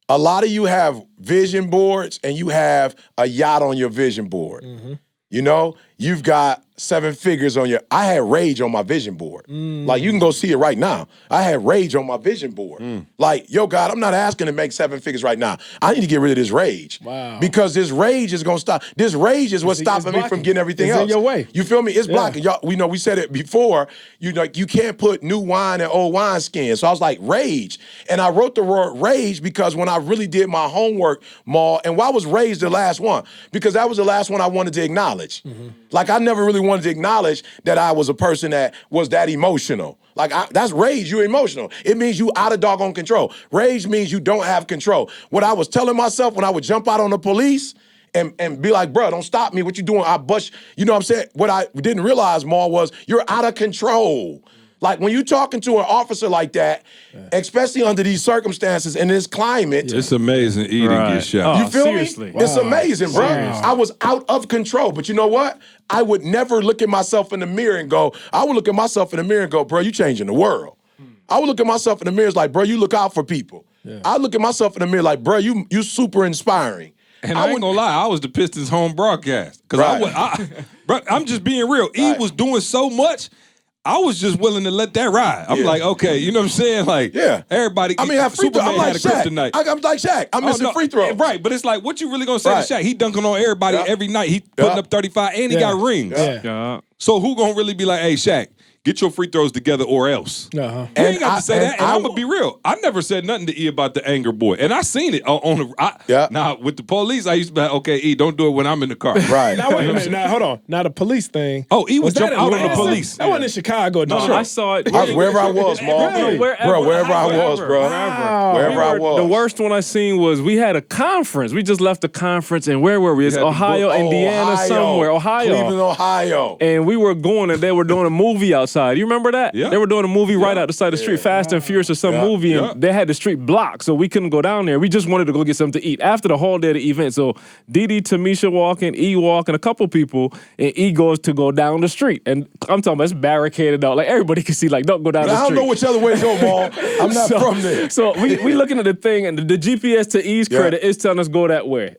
A lot of you have vision boards, and you have a yacht on your vision board. Mm-hmm. You've got 7 figures on I had rage on my vision board. Like, you can go see it right now. I had rage on my vision board. Like, yo, God, I'm not asking to make 7 figures right now. I need to get rid of this rage. Wow. Because this rage is going to stop. This rage is what's stopping me from getting everything else. It's in your way. You feel me? It's blocking. Y'all, we said it before. You can't put new wine in old wineskin. So I was like, rage. And I wrote the word rage because when I really did my homework, Maul, and why was rage the last one? Because that was the last one I wanted to acknowledge. Mm-hmm. Like, I never really wanted to acknowledge that I was a person that was that emotional. Like, that's rage. You're emotional. It means you out of doggone control. Rage means you don't have control. What I was telling myself when I would jump out on the police and be like, bro, don't stop me. What you doing? I bust. You know what I'm saying? What I didn't realize, Maul, was you're out of control. Like, when you're talking to an officer like that, especially under these circumstances in this climate. It's amazing eating get shot. You feel seriously? me? Wow. It's amazing, bro. Seriously. I was out of control. But you know what? I would never look at myself in the mirror and go, bro, you changing the world. I would look at myself in the mirror like, bro, you look out for people. Yeah. I look at myself in the mirror like, bro, you super inspiring. And I ain't gonna lie, I was the Pistons home broadcast. Because I'm just being real. E was doing so much, I was just willing to let that ride. I'm like, okay, you know what I'm saying? Like, everybody. I mean, I free throw. I'm like Shaq. I'm like Shaq. I'm missing free throws. Right, but it's like, what you really gonna say to Shaq? He dunking on everybody every night. He putting up 35 and he got rings. So who gonna really be like, hey, Shaq, get your free throws together or else. You ain't got to say that. And I'm going to be real. I never said nothing to E about the anger boy. And I seen it on the... Now, with the police, I used to be like, okay, E, don't do it when I'm in the car. Right. Now, wait a minute. Now, hold on. Now, the police thing. Oh, E was jumping out on the police. That wasn't in Chicago. No, I saw it. I was wherever I was, Mark. Really? Wherever I was, bro. Wow. Wherever I was. The worst one I seen was we had a conference. We just left the conference, and where were we? It's Ohio, Indiana, somewhere. Ohio. Cleveland, Ohio. And we were going, and they were doing a movie outside. You remember that? Yeah. They were doing a movie right out the side of the street, Fast and Furious or some movie, and they had the street blocked, so we couldn't go down there. We just wanted to go get something to eat after the whole day of the event. So Didi, Tamisha walking, E walking, a couple people, and E goes to go down the street. And I'm talking about it's barricaded out. Like everybody can see, like, don't go down the street. I don't know which other way to go, Maul. I'm not from there. So we looking at the thing, and the GPS to E's credit is telling us go that way.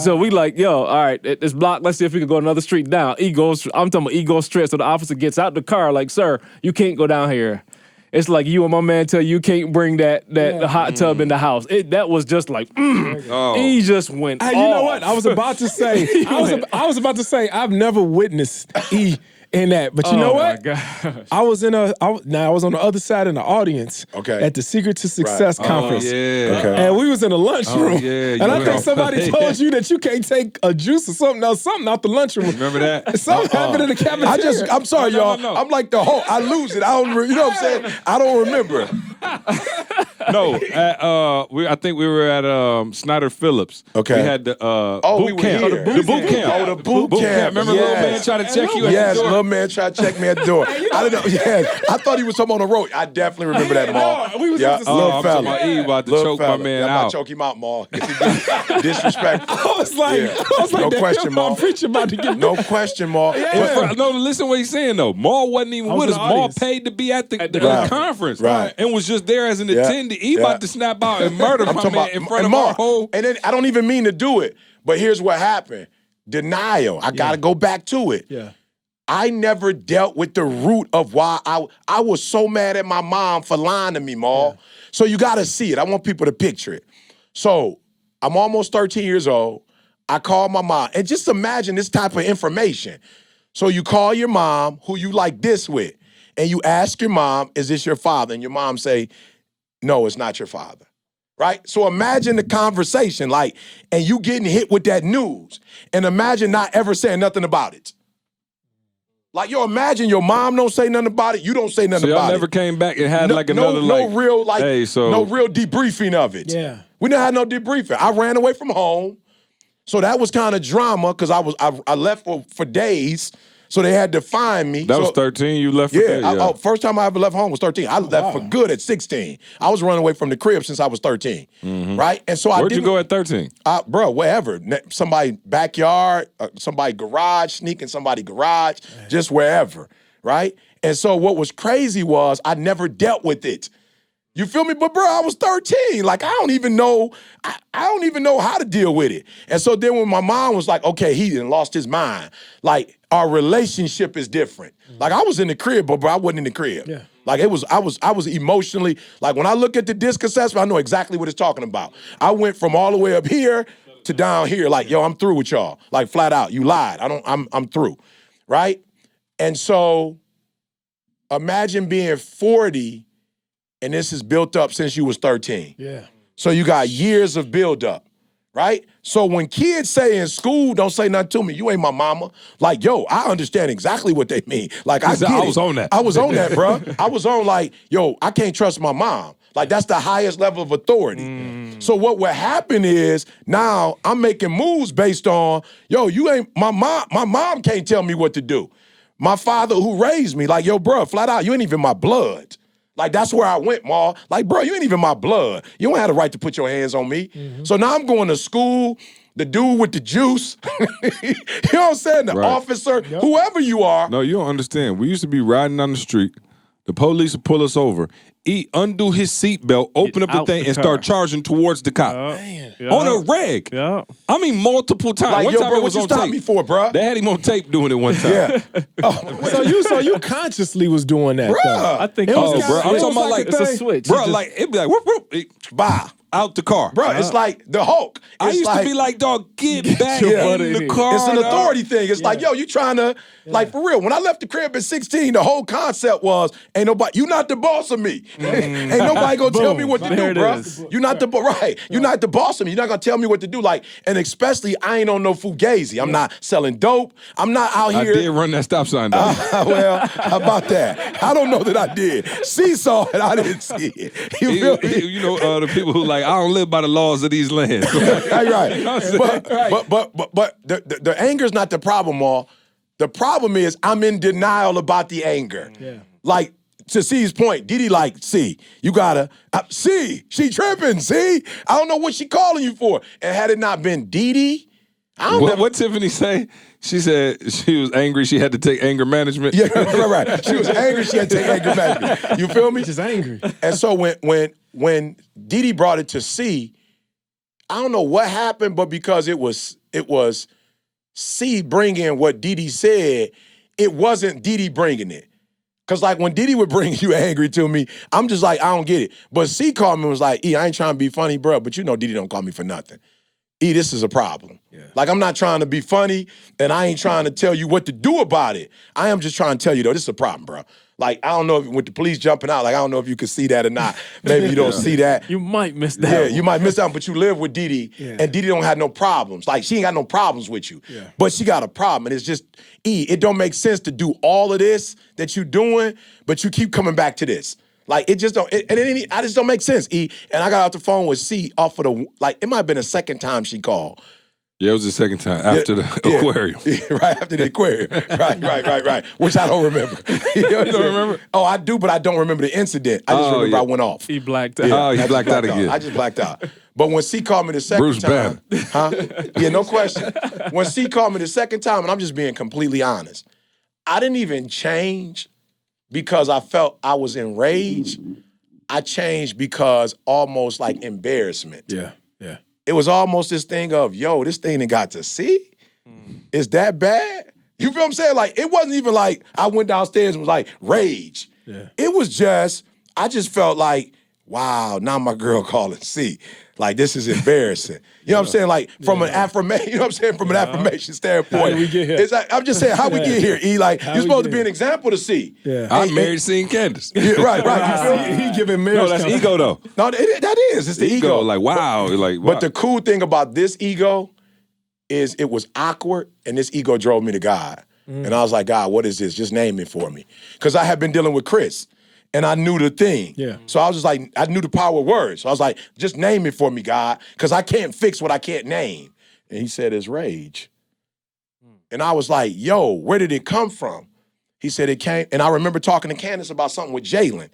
So we like, yo, all right, it's blocked. Let's see if we can go another street down. E goes, I'm talking about E goes straight. So the officer gets out the car, like, sir, you can't go down here. It's like you and my man tell you can't bring that hot tub in the house. That was just like, he just went off. You know what? I was about to say, I was about to say, I've never witnessed E in that. But you know what? I was on the other side in the audience at the Secret to Success conference. And we was in the lunchroom. And I think somebody told you that you can't take a juice or something out the lunchroom. Remember that? Something happened in the cafeteria. I'm sorry, y'all. No. I'm like the whole, I lose it. I don't, you know what I'm saying? I don't remember. I think we were at Snyder Phillips. Okay. We had the boot camp. The boot camp. Oh, the boot camp. Remember little man trying to check you at the door? Little man tried to check me at the door. I don't know. Yes, I thought he was something on the road. I definitely remember that, Maul. We was at the little fella. About to choke my man out. I'm about to choke him out, Maul. Disrespectful. I was like, no question, Maul. I'm preaching about to get no question, Maul. No, listen what he's saying though. Maul wasn't even with us. Maul paid to be at the conference, and was just there as an attendee. He about to snap out and murder my man in front of our whole. And then I don't even mean to do it, but here's what happened: denial. I got to go back to it. Yeah. I never dealt with the root of why I was so mad at my mom for lying to me, Maul. Yeah. So you got to see it. I want people to picture it. So I'm almost 13 years old. I call my mom. And just imagine this type of information. So you call your mom, who you like this with, and you ask your mom, is this your father? And your mom say, no, it's not your father. Right? So imagine the conversation, like, and you getting hit with that news. And imagine not ever saying nothing about it. Like, yo, imagine your mom don't say nothing about it, you don't say nothing about it. So y'all never came back and had no real debriefing of it. Yeah. We never had no debriefing. I ran away from home. So that was kind of drama because I left for days. So they had to find me. That was 13, you left for days? First time I ever left home was 13. I left for good at 16. I was running away from the crib since I was 13, right? And so Where'd you go at 13? Bro, wherever. Somebody backyard, somebody garage, sneaking somebody garage, just wherever, right? And so what was crazy was I never dealt with it. You feel me? But bro, I was 13. Like, I don't even know how to deal with it. And so then when my mom was like, okay, he done lost his mind. Like, our relationship is different. Like, I was in the crib, but bro, I wasn't in the crib. Yeah. Like, I was emotionally, like, when I look at the disc assessment, I know exactly what it's talking about. I went from all the way up here to down here, like, yo, I'm through with y'all. Like, flat out, you lied. I'm through, right? And so imagine being 40 and this is built up since you was 13. Yeah. So you got years of build up, right? So when kids say in school, don't say nothing to me, you ain't my mama. Like, yo, I understand exactly what they mean. Like, I was on that. I was on that, bro. I was on like, yo, I can't trust my mom. Like, that's the highest level of authority. So what would happen is now I'm making moves based on, yo, you ain't, my mom can't tell me what to do. My father who raised me, like, yo, bro, flat out, you ain't even my blood. Like, that's where I went, Ma. Like, bro, you ain't even my blood. You don't have the right to put your hands on me. So now I'm going to school, the dude with the juice, you know what I'm saying? The officer, whoever you are. No, you don't understand. We used to be riding down the street. The police would pull us over. undo his seatbelt, open up the thing, and start charging towards the cop. On a reg. Yeah. I mean, multiple times. Like, one yo, time bro, it what was you on stopped tape. me for, bro? They had him on tape doing it one time. Yeah. So you consciously was doing that, though. I think bro, I'm talking about like it's a switch. Bro, like it'd be like whoop, whoop, Bye. out the car. Bro, it's like the Hulk. I It's used to be like, dog, get back in the car. It's an dog. authority thing. It's like, yo, you trying to, like, for real. When I left the crib at 16, the whole concept was, ain't nobody, you not the boss of me. Ain't nobody gonna tell me what to do, bro. You not the right. You're not the boss of me. You're not gonna tell me what to do. Like, and especially, I ain't on no fugazi. I'm not selling dope. I'm not out here. I did run that stop sign, though. Well, how about that? I don't know that I did. C saw it. I didn't see it. You feel me? You know, the people who like, I don't live by the laws of these lands. Right. But the anger's not the problem, all. The problem is I'm in denial about the anger. Yeah. Like, to C's point, Didi like, C, you gotta, C, she tripping, C. I don't know what she calling you for. And had it not been Didi, I don't know. What Tiffany say? She said she was angry. She had to take anger management. Yeah, right. She was angry. She had to take anger management. You feel me? Just angry. And so when Didi brought it to C, I don't know what happened, but because it was C bringing what Didi said, it wasn't Didi bringing it. Because, like, when Didi would bring you angry to me, I'm just like, I don't get it. But C called me and was like, E, I ain't trying to be funny, bro, but you know Didi don't call me for nothing. E, this is a problem. Yeah. Like, I'm not trying to be funny, and I ain't trying to tell you what to do about it. I am just trying to tell you, though, this is a problem, bro. Like, I don't know if with the police jumping out, like, I don't know if you could see that or not. Maybe you don't see that. You might miss that. Yeah, you might miss out, but you live with Didi, and Didi don't have no problems. Like, she ain't got no problems with you. Yeah. But she got a problem, and it's just, E, it don't make sense to do all of this that you doing, but you keep coming back to this. Like, it just don't, I just don't make sense, E. And I got off the phone with C off of the, like, it might have been the second time she called. Yeah, it was the second time after the aquarium. Yeah, right, after the aquarium. Right. Which I don't remember. You don't remember? Oh, I do, but I don't remember the incident. I just remember I went off. He blacked out. Yeah, he blacked out again. I just blacked out. But when C called me the second Bruce time, Banner. Yeah, no question. When C called me the second time, and I'm just being completely honest, I didn't even change because I felt I was enraged. I changed because almost like embarrassment. Yeah. It was almost this thing of, yo, this thing that got to see? Is that bad? You feel what I'm saying? Like, it wasn't even like I went downstairs and was like, rage. Yeah. It was just, I just felt like, wow, now my girl calling C. Like, this is embarrassing. You know what I'm saying? Like, from an affirmation, you know what I'm saying? From an affirmation standpoint. How did we get here? It's like, I'm just saying, how we get here, E? Like, you're supposed to be an example to C. Yeah. I'm married seeing Candace. Yeah, right. You feel me? He giving marriage. No, that's ego, though. No, that is. It's the ego. Like, wow. Like, wow. But the cool thing about this ego is it was awkward, and this ego drove me to God. And I was like, God, what is this? Just name it for me. Because I had been dealing with Chris, and I knew the thing. Yeah. So I was just like, I knew the power of words. So I was like, just name it for me, God, because I can't fix what I can't name. And he said, it's rage. And I was like, yo, where did it come from? He said it came, and I remember talking to Candace about something with Jalen.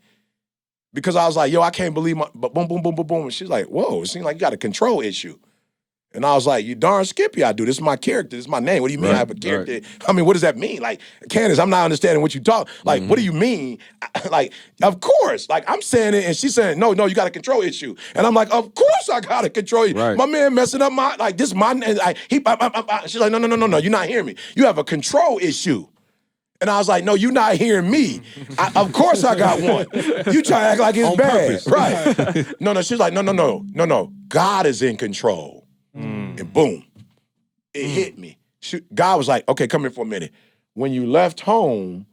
Because I was like, yo, I can't believe my, but boom, boom, boom, boom, boom. And she's like, whoa, it seems like you got a control issue. And I was like, you darn skippy, I do. This is my character. This is my name. What do you mean I have a character? Right. I mean, what does that mean? Like, Candace, I'm not understanding what you talk. Like, what do you mean? Like, of course. Like, I'm saying it, and she's saying, no, you got a control issue. And I'm like, of course I got a control issue. Right. My man messing up my, like, this my, like, she's like, no, you're not hearing me. You have a control issue. And I was like, no, you're not hearing me. Of course I got one. You try to act like it's bad. Purpose. Right. No, she's like, no. God is in control. And boom, it hit me. God was like, okay, come here for a minute. When you left home,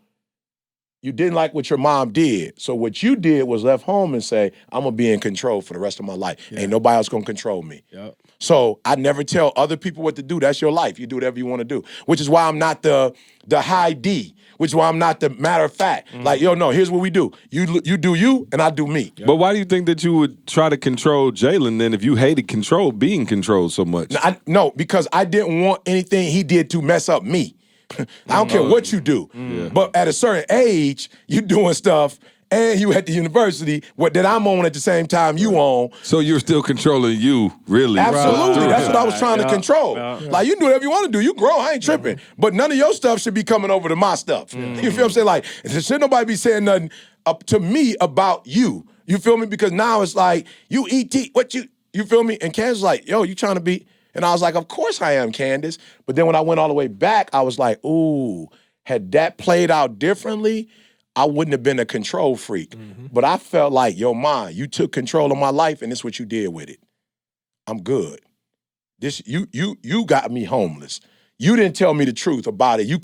you didn't like what your mom did. So what you did was left home and say, I'm going to be in control for the rest of my life. Yeah. Ain't nobody else going to control me. Yep. So I never tell other people what to do. That's your life. You do whatever you want to do, which is why I'm not the high D, which is why I'm not the matter of fact. Like, yo, no, here's what we do. You do you, and I do me. Yep. But why do you think that you would try to control Jalen then if you hated being controlled so much? No, because I didn't want anything he did to mess up me. I don't care what you do. Yeah. But at a certain age, you doing stuff, and you at the university that I'm on at the same time you on. So you're still controlling you, really. Absolutely. Right. That's what I was trying to control. Yeah. Like, you do whatever you want to do. You grow. I ain't tripping. But none of your stuff should be coming over to my stuff. You feel what I'm saying? Like, should nobody be saying nothing to me about you. You feel me? Because now it's like, you ET, you feel me? And Candace was like, yo, you trying to be? And I was like, of course I am, Candace. But then when I went all the way back, I was like, ooh, had that played out differently, I wouldn't have been a control freak. Mm-hmm. But I felt like, yo, Ma, you took control of my life and this is what you did with it. I'm good. You got me homeless. You didn't tell me the truth about it. You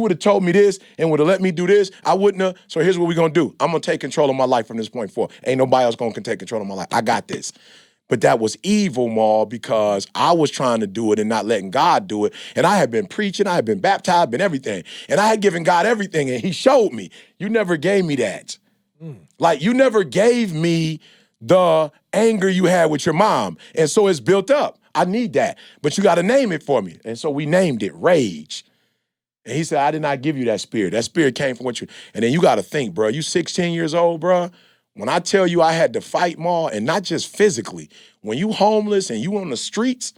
would have told me this and would have let me do this. I wouldn't have. So here's what we're gonna do. I'm gonna take control of my life from this point forward. Ain't nobody else gonna take control of my life. I got this. But that was evil, Ma, because I was trying to do it and not letting God do it. And I had been preaching, I had been baptized, been everything. And I had given God everything, and he showed me. You never gave me that. Like, you never gave me the anger you had with your mom. And so it's built up. I need that. But you got to name it for me. And so we named it rage. And he said, I did not give you that spirit. That spirit came from what you... And then you got to think, bro, you 16 years old, bro. When I tell you I had to fight, Ma, and not just physically, when you homeless and you on the streets,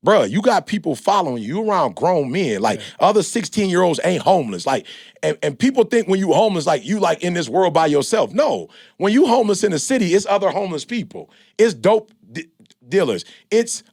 bro, you got people following you. You around grown men. Like, other 16-year-olds ain't homeless. Like, and people think when you homeless, like, you like in this world by yourself. No. When you homeless in the city, it's other homeless people. It's dope dealers. It's,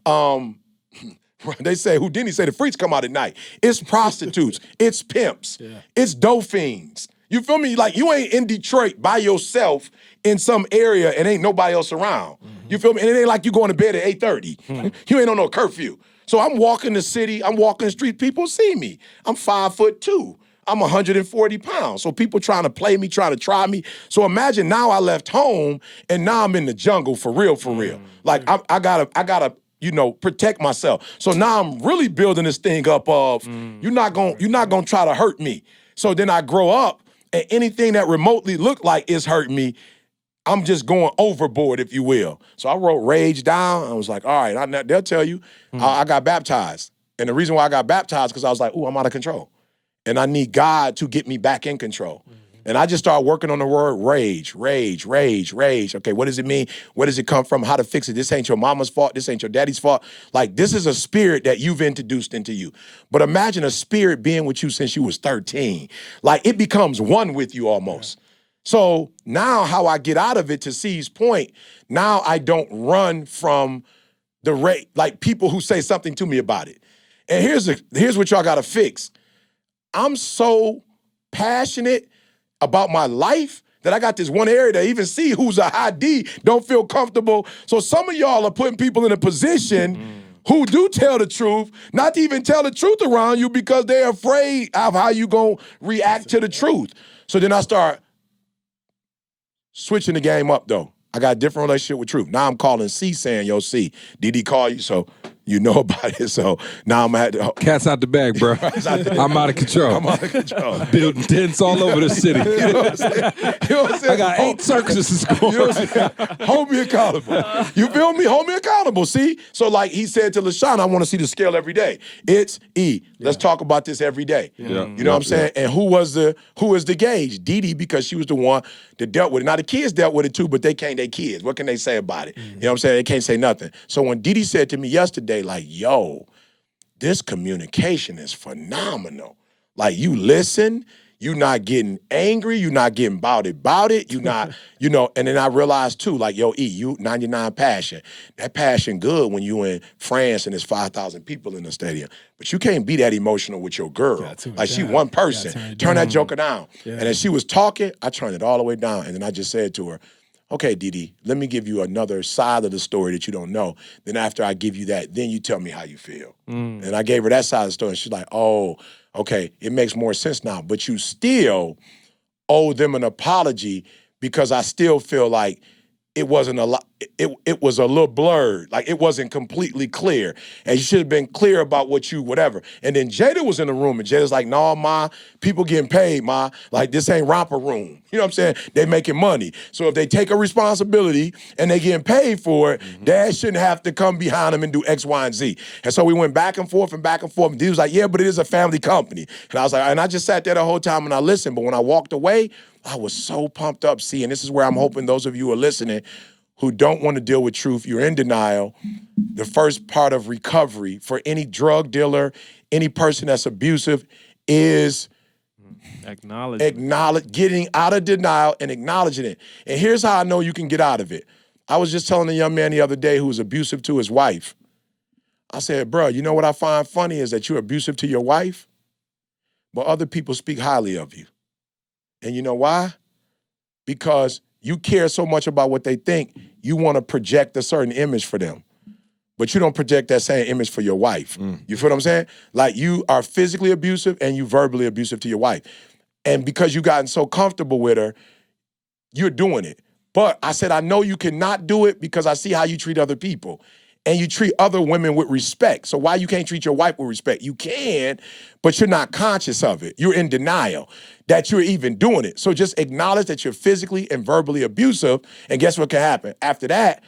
they say, Houdini say the freaks come out at night. It's prostitutes. It's pimps. Yeah. It's dope fiends. You feel me? Like, you ain't in Detroit by yourself in some area and ain't nobody else around. Mm-hmm. You feel me? And it ain't like you going to bed at 8:30. Mm-hmm. You ain't on no curfew. So I'm walking the city, I'm walking the street, people see me. I'm 5'2". I'm 140 pounds. So people trying to play me, trying to try me. So imagine now I left home and now I'm in the jungle for real, for real. Like, I gotta, you know, protect myself. So now I'm really building this thing up of, you're not gonna try to hurt me. So then I grow up, and anything that remotely looked like it's hurting me, I'm just going overboard, if you will. So I wrote rage down. I was like, all right, they'll tell you. I got baptized. And the reason why I got baptized, because I was like, ooh, I'm out of control. And I need God to get me back in control. And I just started working on the word rage, rage, rage, rage. Okay, what does it mean? Where does it come from? How to fix it? This ain't your mama's fault. This ain't your daddy's fault. Like, this is a spirit that you've introduced into you. But imagine a spirit being with you since you was 13. Like, it becomes one with you almost. Yeah. So now how I get out of it, to C's point, now I don't run from the rage, like people who say something to me about it. And here's what y'all gotta fix. I'm so passionate about my life that I got this one area that even see who's a high D don't feel comfortable. So some of y'all are putting people in a position who do tell the truth, not to even tell the truth around you because they're afraid of how you gonna react to the truth. So then I start switching the game up though. I got a different relationship with truth. Now I'm calling C saying, yo, C, did he call you? So you know about it. So now I'm at the... Cat's out the bag, bro. I'm out of control. I'm out of control. Building tents all over the city. You know what I'm saying? You know what I'm saying? I got 8 circuses going. You know what I'm saying? Hold me accountable. You feel me? Hold me accountable, see? So like he said to LaShawn, I want to see the scale every day. It's E. Let's talk about this every day. Yeah. You know what I'm saying? And who was the gauge? Dee Dee, because she was the one that dealt with it. Now the kids dealt with it too, but they kids. What can they say about it? You know what I'm saying? They can't say nothing. So when Dee Dee said to me yesterday, like, yo, this communication is phenomenal. Like, you listen, you not getting angry, you not getting about it, you not, you know, and then I realized too, like, yo, E, you 99 passion. That passion good when you in France and there's 5,000 people in the stadium. But you can't be that emotional with your girl. Like, she one person. Turn that joker down. Yeah. And as she was talking, I turned it all the way down. And then I just said to her, okay, Dee Dee, let me give you another side of the story that you don't know. Then after I give you that, then you tell me how you feel. And I gave her that side of the story, and she's like, oh, okay, it makes more sense now. But you still owe them an apology because I still feel like it wasn't a lot. It was a little blurred. Like, it wasn't completely clear. And you should have been clear about what you, whatever. And then Jada was in the room, and Jada's like, no, Ma, people getting paid, Ma. Like, this ain't romper room. You know what I'm saying? They making money. So if they take a responsibility and they getting paid for it, Dad shouldn't have to come behind them and do X, Y, and Z. And so we went back and forth and back and forth. And he was like, yeah, but it is a family company. And I was like, and I just sat there the whole time and I listened. But when I walked away, I was so pumped up. See, and this is where I'm hoping those of you who are listening who don't want to deal with truth, you're in denial. The first part of recovery for any drug dealer, any person that's abusive, is Getting out of denial and acknowledging it. And here's how I know you can get out of it. I was just telling a young man the other day who was abusive to his wife. I said, bro, you know what I find funny is that you're abusive to your wife, but other people speak highly of you. And you know why? Because you care so much about what they think, you want to project a certain image for them. But you don't project that same image for your wife. You feel what I'm saying? Like you are physically abusive and you verbally abusive to your wife. And because you've gotten so comfortable with her, you're doing it. But I said, I know you cannot do it because I see how you treat other people. And you treat other women with respect. So why you can't treat your wife with respect? You can, but you're not conscious of it. You're in denial that you're even doing it. So just acknowledge that you're physically and verbally abusive, and guess what can happen? After that,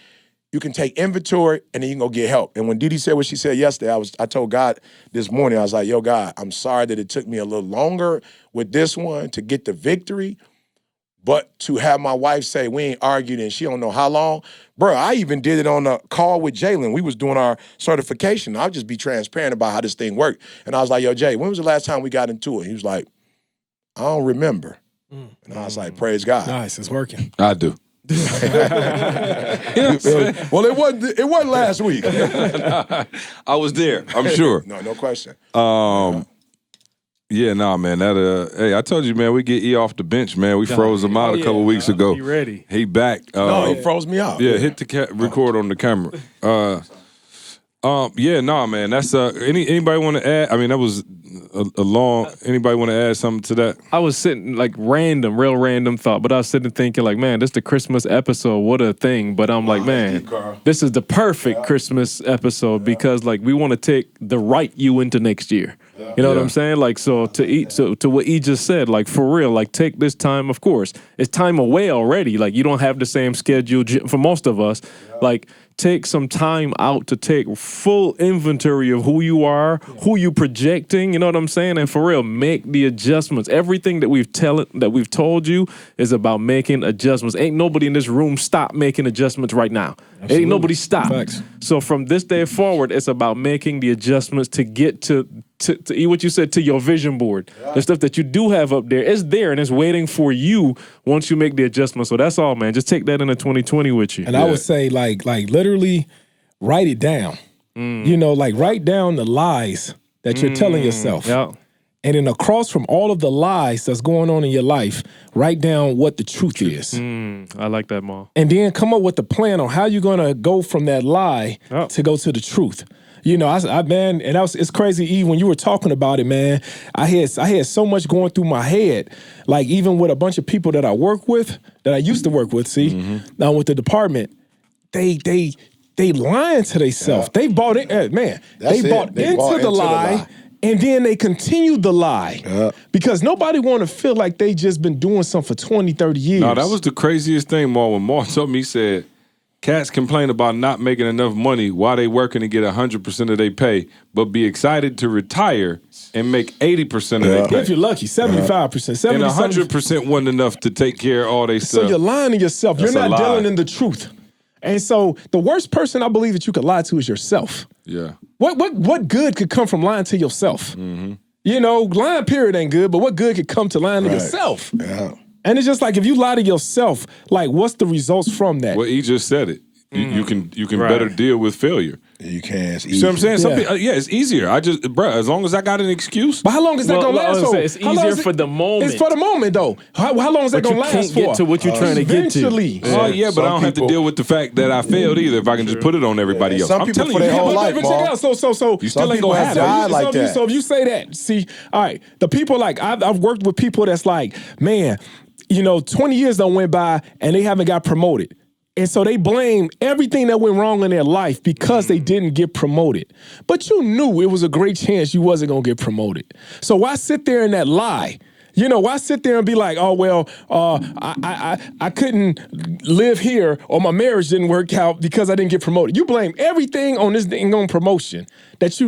you can take inventory and then you can go get help. And when Didi said what she said yesterday, I told God this morning, I was like, yo, God, I'm sorry that it took me a little longer with this one to get the victory. But to have my wife say, we ain't argued and she don't know how long. Bro, I even did it on a call with Jalen. We was doing our certification. I'll just be transparent about how this thing worked. And I was like, yo, Jay, when was the last time we got into it? He was like, I don't remember. And I was like, praise God. Nice, it's working. I do. Well, it wasn't last week. I was there, I'm sure. No question. Yeah, nah, man. Hey, I told you, man, we get E off the bench, man. We froze him out a couple weeks ago. He ready. He back. No, he froze me out. Yeah, hit the record on the camera. Yeah, nah, man. That's anybody want to add? I mean, that was a long. Anybody want to add something to that? I was sitting like real random thought, but I was sitting thinking like, man, this is the Christmas episode. What a thing! But I'm like, man, this is the perfect Christmas episode because like we want to take the right you into next year. You know what I'm saying? Like, so to what he just said, like for real, like take this time. Of course, it's time away already. Like you don't have the same schedule for most of us. Like take some time out to take full inventory of who you are, who you projecting. You know what I'm saying? And for real, make the adjustments. Everything that we've told you is about making adjustments. Ain't nobody in this room stop making adjustments right now. Absolutely. Ain't nobody stop. Facts. So from this day forward, it's about making the adjustments to get to what you said, to your vision board. Yeah. The stuff that you do have up there, it's there and it's waiting for you once you make the adjustment. So that's all, man. Just take that into 2020 with you. And I would say like literally write it down. You know, like write down the lies that you're telling yourself. Yeah. And then across from all of the lies that's going on in your life, write down what the truth is. I like that, Ma. And then come up with a plan on how you're going to go from that lie to go to the truth. You know, man, and it's crazy, Eve, when you were talking about it, man, I had so much going through my head, like even with a bunch of people that I work with, that I used to work with, now with the department, they lying to themselves. They bought it, man. They bought into the lie. And then they continued the lie because nobody want to feel like they just been doing something for 20, 30 years. No, that was the craziest thing, Ma. When Ma told me, he said, cats complain about not making enough money while they working to get 100% of their pay, but be excited to retire and make 80% of their pay. If you're lucky, 75%. And 100% wasn't enough to take care of all their stuff. So you're lying to yourself. You're not dealing in the truth. And so the worst person I believe that you could lie to is yourself. Yeah. What good could come from lying to yourself? You know, lying period ain't good, but what good could come to lying to yourself? Yeah. And it's just like if you lie to yourself, like what's the results from that? Well, he just said it. You can better deal with failure. You can. It's easy. You see what I'm saying? Some people, it's easier. As long as I got an excuse. But how long is that gonna last for? It's easier for the moment. It's for the moment, though. How long is that gonna last for? You can't get to what you're trying to get to. But I don't have to deal with the fact that I failed either. If I can just put it on everybody else. Some people for their whole life, So you still ain't gonna have that. Like that. So if you say that, see, all right, the people like I've worked with people that's like, man, 20 years done went by and they haven't got promoted. And so they blame everything that went wrong in their life because they didn't get promoted. But you knew it was a great chance you wasn't going to get promoted. So why sit there in that lie? Why sit there and be like, oh, well, I couldn't live here or my marriage didn't work out because I didn't get promoted. You blame everything on this dang on promotion that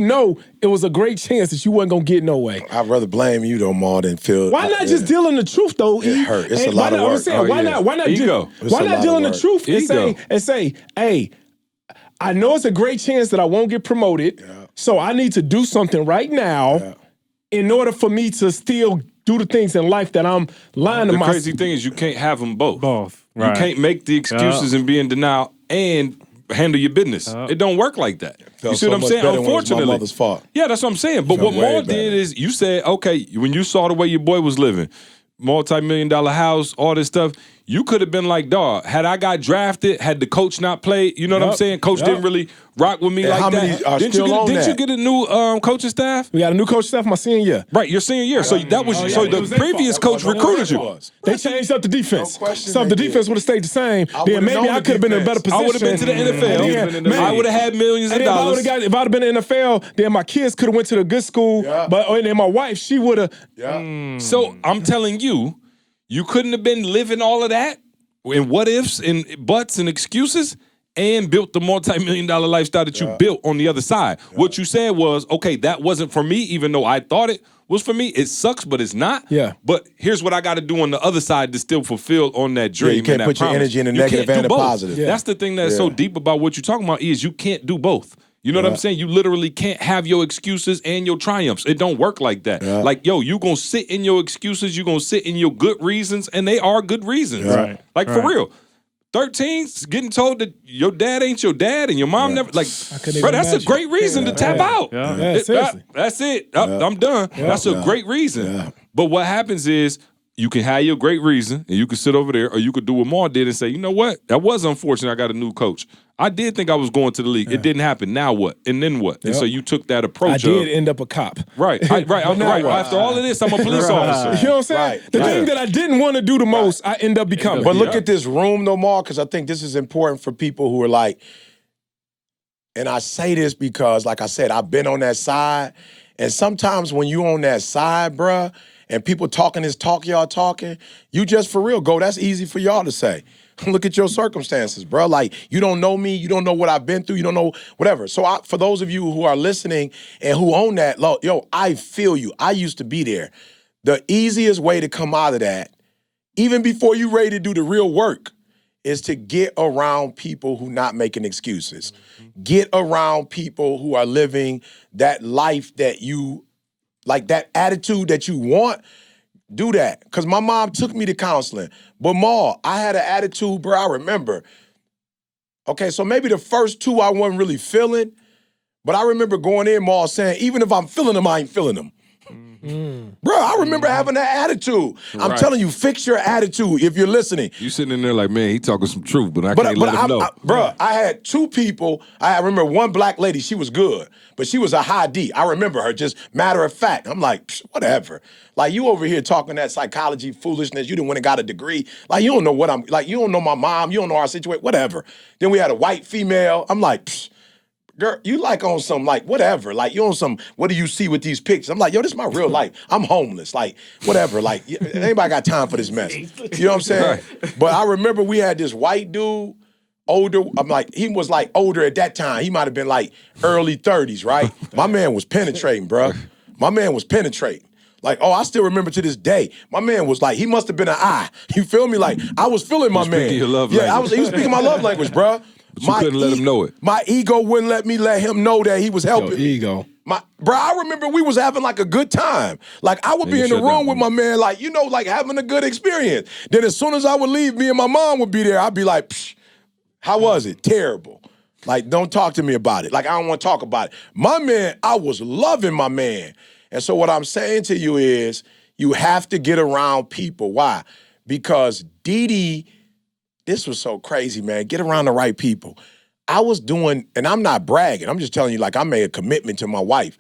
it was a great chance that you wasn't going to get no way. I'd rather blame you, though, more than feel. Why not just deal in the truth, though? It hurt. It's a lot of work. Why not deal in the truth and say, hey, I know it's a great chance that I won't get promoted, so I need to do something right now in order for me to still do the things in life that I'm lying to myself. The crazy thing is you can't have them both. Right. You can't make the excuses and be in denial and handle your business. It don't work like that. You see what I'm saying? Unfortunately. My mother's fault. Yeah, that's what I'm saying. But what Maul did is you said, okay, when you saw the way your boy was living, multi-million-dollar house, all this stuff, you could have been like, dog, had I got drafted, had the coach not played, you know what I'm saying? Coach didn't really rock with me like that. Didn't you get a new coaching staff? We got a new coaching staff my senior year. Right, your senior year. So that was the previous coach recruited you. They changed up the defense. So if the defense would have stayed the same, then maybe I could have been in a better position. I would have been to the NFL. I would have had millions of dollars. If I'd have been in the NFL, then my kids could have went to the good school. And then my wife, she would have. So I'm telling you, you couldn't have been living all of that and what ifs and buts and excuses and built the multi-million-dollar lifestyle that you built on the other side. What you said was, okay, that wasn't for me, even though I thought it was for me. It sucks, but it's not. Yeah. But here's what I got to do on the other side to still fulfill on that dream. You can't put your energy in the negative and the positive. That's the thing that's so deep about what you're talking about is you can't do both. You know what I'm saying? You literally can't have your excuses and your triumphs. It don't work like that. Like, yo, you gonna sit in your excuses, you gonna sit in your good reasons, and they are good reasons. Right. Like, for real. 13, getting told that your dad ain't your dad and your mom never, like, bro, that's a great reason to tap out. That's it. I'm done. That's a great reason. But what happens is, you can have your great reason, and you can sit over there, or you could do what Maul did and say, you know what? That was unfortunate. I got a new coach. I did think I was going to the league. It didn't happen. Now what? And then what? And so you took that approach. I did end up a cop. Right. After all of this, I'm a police officer. You know what I'm saying? The thing that I didn't want to do the most, I end up becoming. But look at this room, though, Maul, because I think this is important for people who are like, and I say this because, like I said, I've been on that side, and sometimes when you on that side, bruh, and people talking this talk y'all talking, you just for real go, that's easy for y'all to say. Look at your circumstances, bro. Like, you don't know me. You don't know what I've been through. You don't know whatever. So for those of you who are listening and who own that, yo, I feel you. I used to be there. The easiest way to come out of that, even before you ready to do the real work, is to get around people who not making excuses. Get around people who are living that life that you, like that attitude that you want. Do that. Because my mom took me to counseling. But Ma, I had an attitude, bro, I remember. Okay, so maybe the first two I wasn't really feeling, but I remember going in, Ma, saying, even if I'm feeling them, I ain't feeling them. Bro, I remember having that attitude. I'm telling you, fix your attitude if you're listening. You sitting in there like, man, he talking some truth, but I can't let him know. Bro, I had two people. I remember one black lady, she was good, but she was a high D. I remember her, just matter of fact. I'm like, whatever. Like, you over here talking that psychology foolishness. You done went and got a degree. Like, you don't know what I'm, like, you don't know my mom. You don't know our situation, whatever. Then we had a white female. I'm like, girl, you like on some, like, whatever. Like, you on some, what do you see with these pictures? I'm like, yo, this is my real life. I'm homeless. Like, whatever. Like, anybody got time for this mess? You know what I'm saying? But I remember we had this white dude, older. I'm like, he was like older at that time. He might have been like early 30s, right? My man was penetrating, bro. My man was penetrating. Like, oh, I still remember to this day. My man was like, he must have been an eye. You feel me? Like, I was feeling my man. Your love language. He was speaking my love language, bro. But you couldn't let him know it. My ego wouldn't let me let him know that he was helping me. Ego. Bro, I remember we was having like a good time. Like, I would be in the room with my man, like, you know, like having a good experience. Then as soon as I would leave, me and my mom would be there. I'd be like, psh, how was it? Terrible. Like, don't talk to me about it. Like, I don't want to talk about it. My man, I was loving my man. And so what I'm saying to you is, you have to get around people. Why? Because Didi, this was so crazy, man. Get around the right people. I was doing, and I'm not bragging, I'm just telling you, like, I made a commitment to my wife.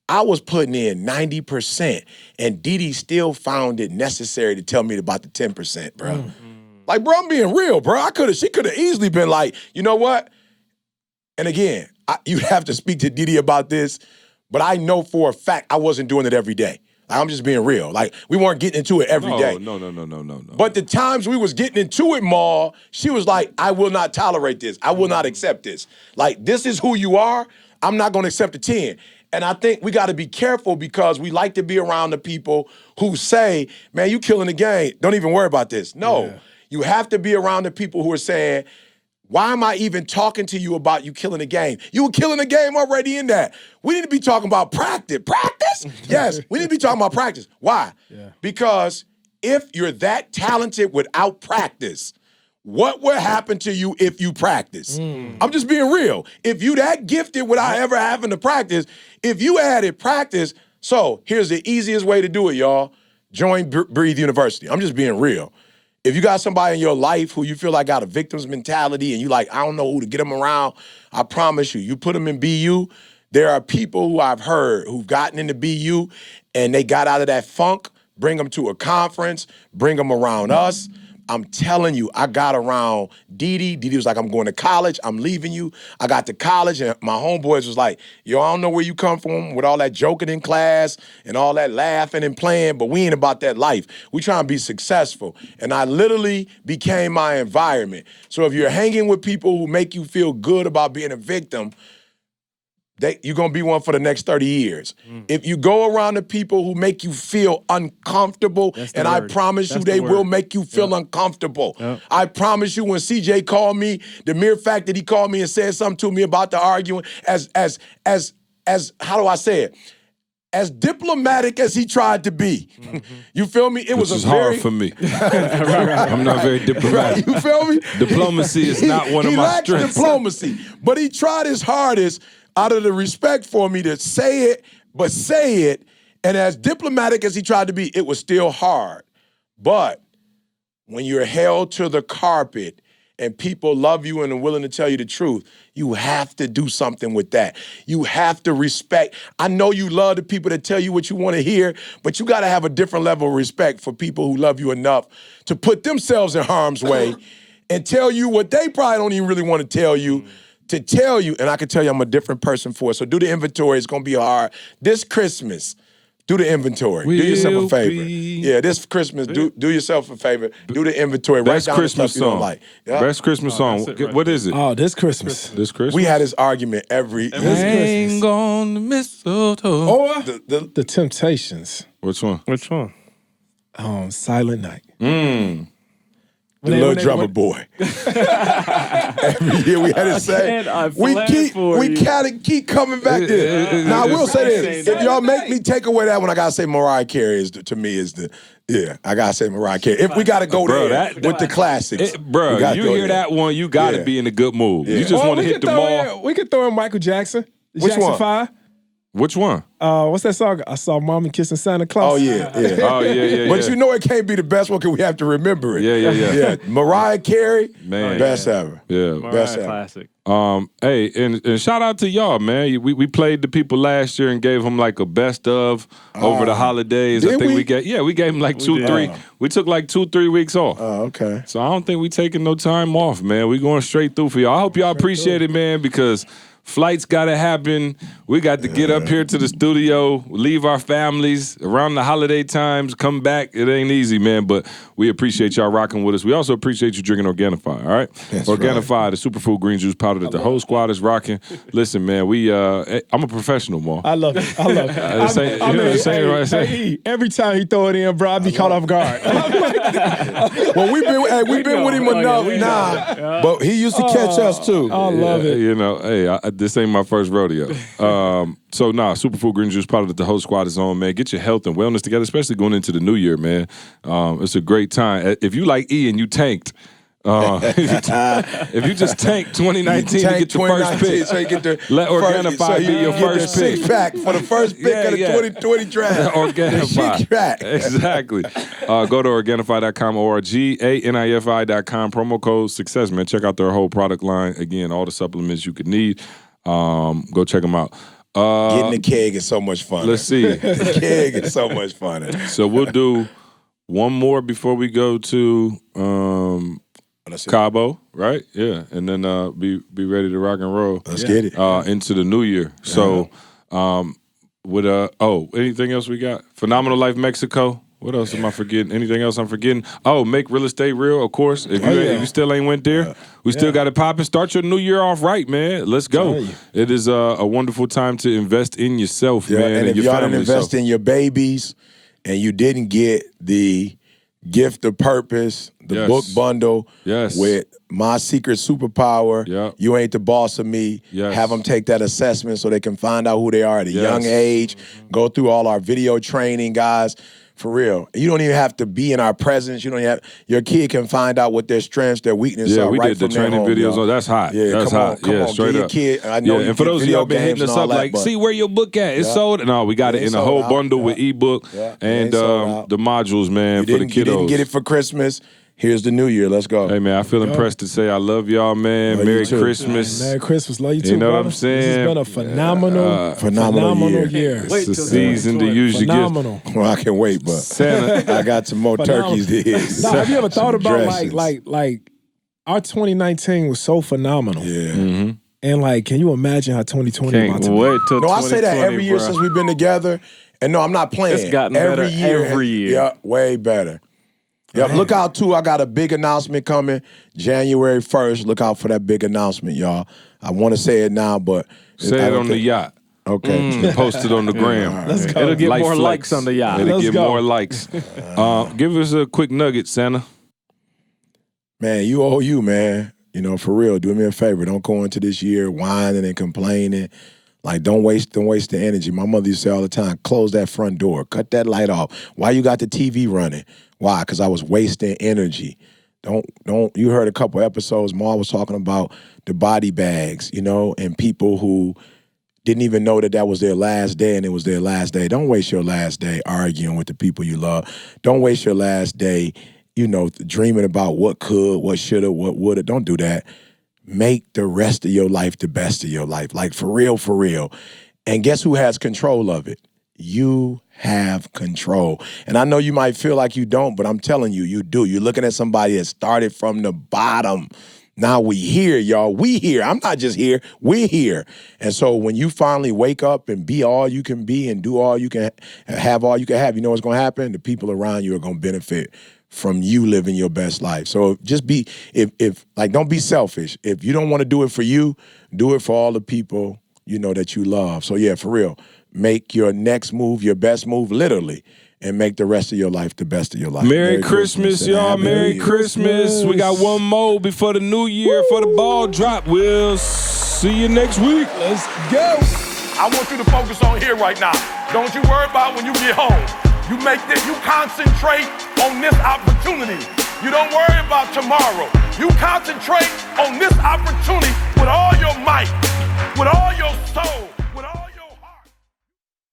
I was putting in 90%, and Didi still found it necessary to tell me about the 10%, bro. Like, bro, I'm being real, bro. She could have easily been like, you know what? And again, you'd have to speak to Didi about this, but I know for a fact I wasn't doing it every day. Like, I'm just being real. Like, we weren't getting into it every day. No. But the times we was getting into it, Ma, she was like, I will not tolerate this. I will not accept this. Like, this is who you are. I'm not going to accept a 10. And I think we got to be careful because we like to be around the people who say, man, you killing the game. Don't even worry about this. No. Yeah. You have to be around the people who are saying, Why am I even talking to you about you killing the game? You were killing the game already in that. We need to be talking about practice. Practice? Yes, we need to be talking about practice. Why? Yeah. Because if you're that talented without practice, what will happen to you if you practice? I'm just being real. If you that gifted without ever having to practice, if you added practice, so here's the easiest way to do it, y'all. Join Breathe University. I'm just being real. If you got somebody in your life who you feel like got a victim's mentality and you like, I don't know who to get them around, I promise you, you put them in BU, there are people who I've heard who've gotten into BU and they got out of that funk, bring them to a conference, bring them around us. I'm telling you, I got around Didi. Didi was like, I'm going to college. I'm leaving you. I got to college, and my homeboys was like, yo, I don't know where you come from with all that joking in class and all that laughing and playing, but we ain't about that life. We trying to be successful. And I literally became my environment. So if you're hanging with people who make you feel good about being a victim, you're going to be one for the next 30 years. If you go around the people who make you feel uncomfortable, and I promise you they will make you feel uncomfortable. I promise you when CJ called me, the mere fact that he called me and said something to me about the arguing, as how do I say it? As diplomatic as he tried to be. You feel me? It was hard for me. I'm not very diplomatic. You feel me? Diplomacy is not one of my strengths. He lacked diplomacy, but he tried his hardest out of the respect for me to say it, but say it. And as diplomatic as he tried to be, it was still hard. But when you're held to the carpet and people love you and are willing to tell you the truth, you have to do something with that. You have to respect. I know you love the people that tell you what you want to hear, but you got to have a different level of respect for people who love you enough to put themselves in harm's way and tell you what they probably don't even really want to tell you. To tell you, and I can tell you I'm a different person for it. So do the inventory. It's going to be hard. This Christmas, do the inventory. Do yourself a favor. Yeah, this Christmas, do yourself a favor. Do the inventory. Best Write down Christmas the stuff you don't song. like. Yeah. Best Christmas song. What is it? Oh, this Christmas. This Christmas? We had this argument every Hang on the mistletoe. Or the Temptations. Which one? Silent Night. The little drummer boy. Every year we had to say, we keep coming back there. Now I will say this: if y'all make me take away that one, I gotta say Mariah Carey to me is the I gotta say Mariah Carey. If we gotta go there with the classics, you hear that one, you gotta be in a good mood. You just want to hit the ball. We could throw in Michael Jackson. Which Jackson one? 5. Which one? What's that song? I saw Mama kissing Santa Claus. Oh yeah. Oh yeah. But you know it can't be the best one because we have to remember it. Yeah. Mariah Carey, man, best ever. Yeah, best ever. Classic. Hey, and shout out to y'all, man. We played the people last year and gave them like a best of over the holidays. I think we gave them like 2-3. We took like 2-3 weeks off. Oh, okay. So I don't think we taking no time off, man. We going straight through for y'all. I hope y'all appreciate it, man, because flights got to happen. We got to get up here to the studio, leave our families around the holiday times, come back. It ain't easy, man, but we appreciate y'all rocking with us. We also appreciate you drinking Organifi, all right? That's Organifi, right. the superfood green juice powder that the whole squad is rocking. Listen, man, I'm a professional, Mo. I love it. Every time he throw it in, bro, I be caught off guard. Well, we've been with him enough now, but he used to catch us too. I love it. You know, hey, this ain't my first rodeo. So, superfood green juice powder that the whole squad is on, man. Get your health and wellness together, especially going into the new year, man. It's a great time. If you like E and you tanked, if you just tanked 2019 to get your first pick, so you get the let Organifi be your first pick. Six-pack for the first pick of the 2020 draft. Organifi. Exactly. Go to Organifi.com or GANIFI.com. Promo code SUCCESS, man. Check out their whole product line. Again, all the supplements you could need. Go check them out. Getting the keg is so much fun. Let's see. The keg is so much fun. So we'll do one more before we go to Cabo, right? Yeah, and then be ready to rock and roll. Let's get it into the new year. So, anything else we got? Phenomenal Life Mexico. What else am I forgetting? Anything else I'm forgetting? Oh, make real estate real, of course. If you still ain't went there, we still got it popping. Start your new year off right, man. Let's go. It is a wonderful time to invest in yourself, man. And if y'all didn't invest in your babies and you didn't get the Gift of Purpose, the book bundle with My Secret Superpower, You Ain't the Boss of Me. Have them take that assessment so they can find out who they are at a young age. Go through all our video training, guys. For real. You don't even have to be in our presence. You don't even have, your kid can find out what their strengths, their weaknesses are right from their home. Yeah, we did the training videos. That's hot. Yeah, that's hot. Come on. Straight up. Kid, I know and for those of y'all been hitting us up like, see where your book at? It's sold. No, we got it in a whole bundle with ebook and the modules, man, for the kiddos. You didn't get it for Christmas. Here's the new year. Let's go. Hey, man, I feel impressed to say I love y'all, man. Merry Christmas. Merry Christmas. Love you too, You know brother. what I'm saying? This has been a phenomenal year. It's the season to use your Phenomenal. Well, I can wait, but Santa. I got some more turkeys to hit. Now, have you ever thought about like our 2019 was so phenomenal? Yeah. And can you imagine how 2020 Can't about to be? wait till No, I say that every year since we've been together. And no, I'm not playing. It's gotten better every year. Yeah, way better. Yep, look out, too. I got a big announcement coming January 1st. Look out for that big announcement, y'all. I want to say it now, but... Say it on the yacht. Okay. Post it on the gram. Let's go. It'll get more likes on the yacht. It'll get more likes. Give us a quick nugget, Santa. Man, you owe you, man. You know, for real, do me a favor. Don't go into this year whining and complaining. Like, don't waste the energy. My mother used to say all the time, close that front door. Cut that light off. Why you got the TV running? Why? Because I was wasting energy. Don't. You heard a couple episodes, Ma was talking about the body bags, you know, and people who didn't even know that was their last day and it was their last day. Don't waste your last day arguing with the people you love. Don't waste your last day, you know, dreaming about what could, what shoulda, what woulda. Don't do that. Make the rest of your life the best of your life. Like, for real, for real. And guess who has control of it? You have control. And I know you might feel like you don't, but I'm telling you, you do. You're looking at somebody that started from the bottom. Now we here, y'all. We here. I'm not just here. We're here. And so when you finally wake up and be all you can be and do all you can have, all you can have, you know what's going to happen? The people around you are going to benefit from you living your best life. So just be, don't be selfish. If you don't want to do it for you, do it for all the people, you know, that you love. So yeah, for real. Make your next move your best move, literally, and make the rest of your life the best of your life. Merry Christmas, y'all. Merry Christmas. We got one more before the new year for the ball drop. We'll see you next week. Let's go. I want you to focus on here right now. Don't you worry about when you get home. You concentrate on this opportunity. You don't worry about tomorrow. You concentrate on this opportunity with all your might, with all your soul.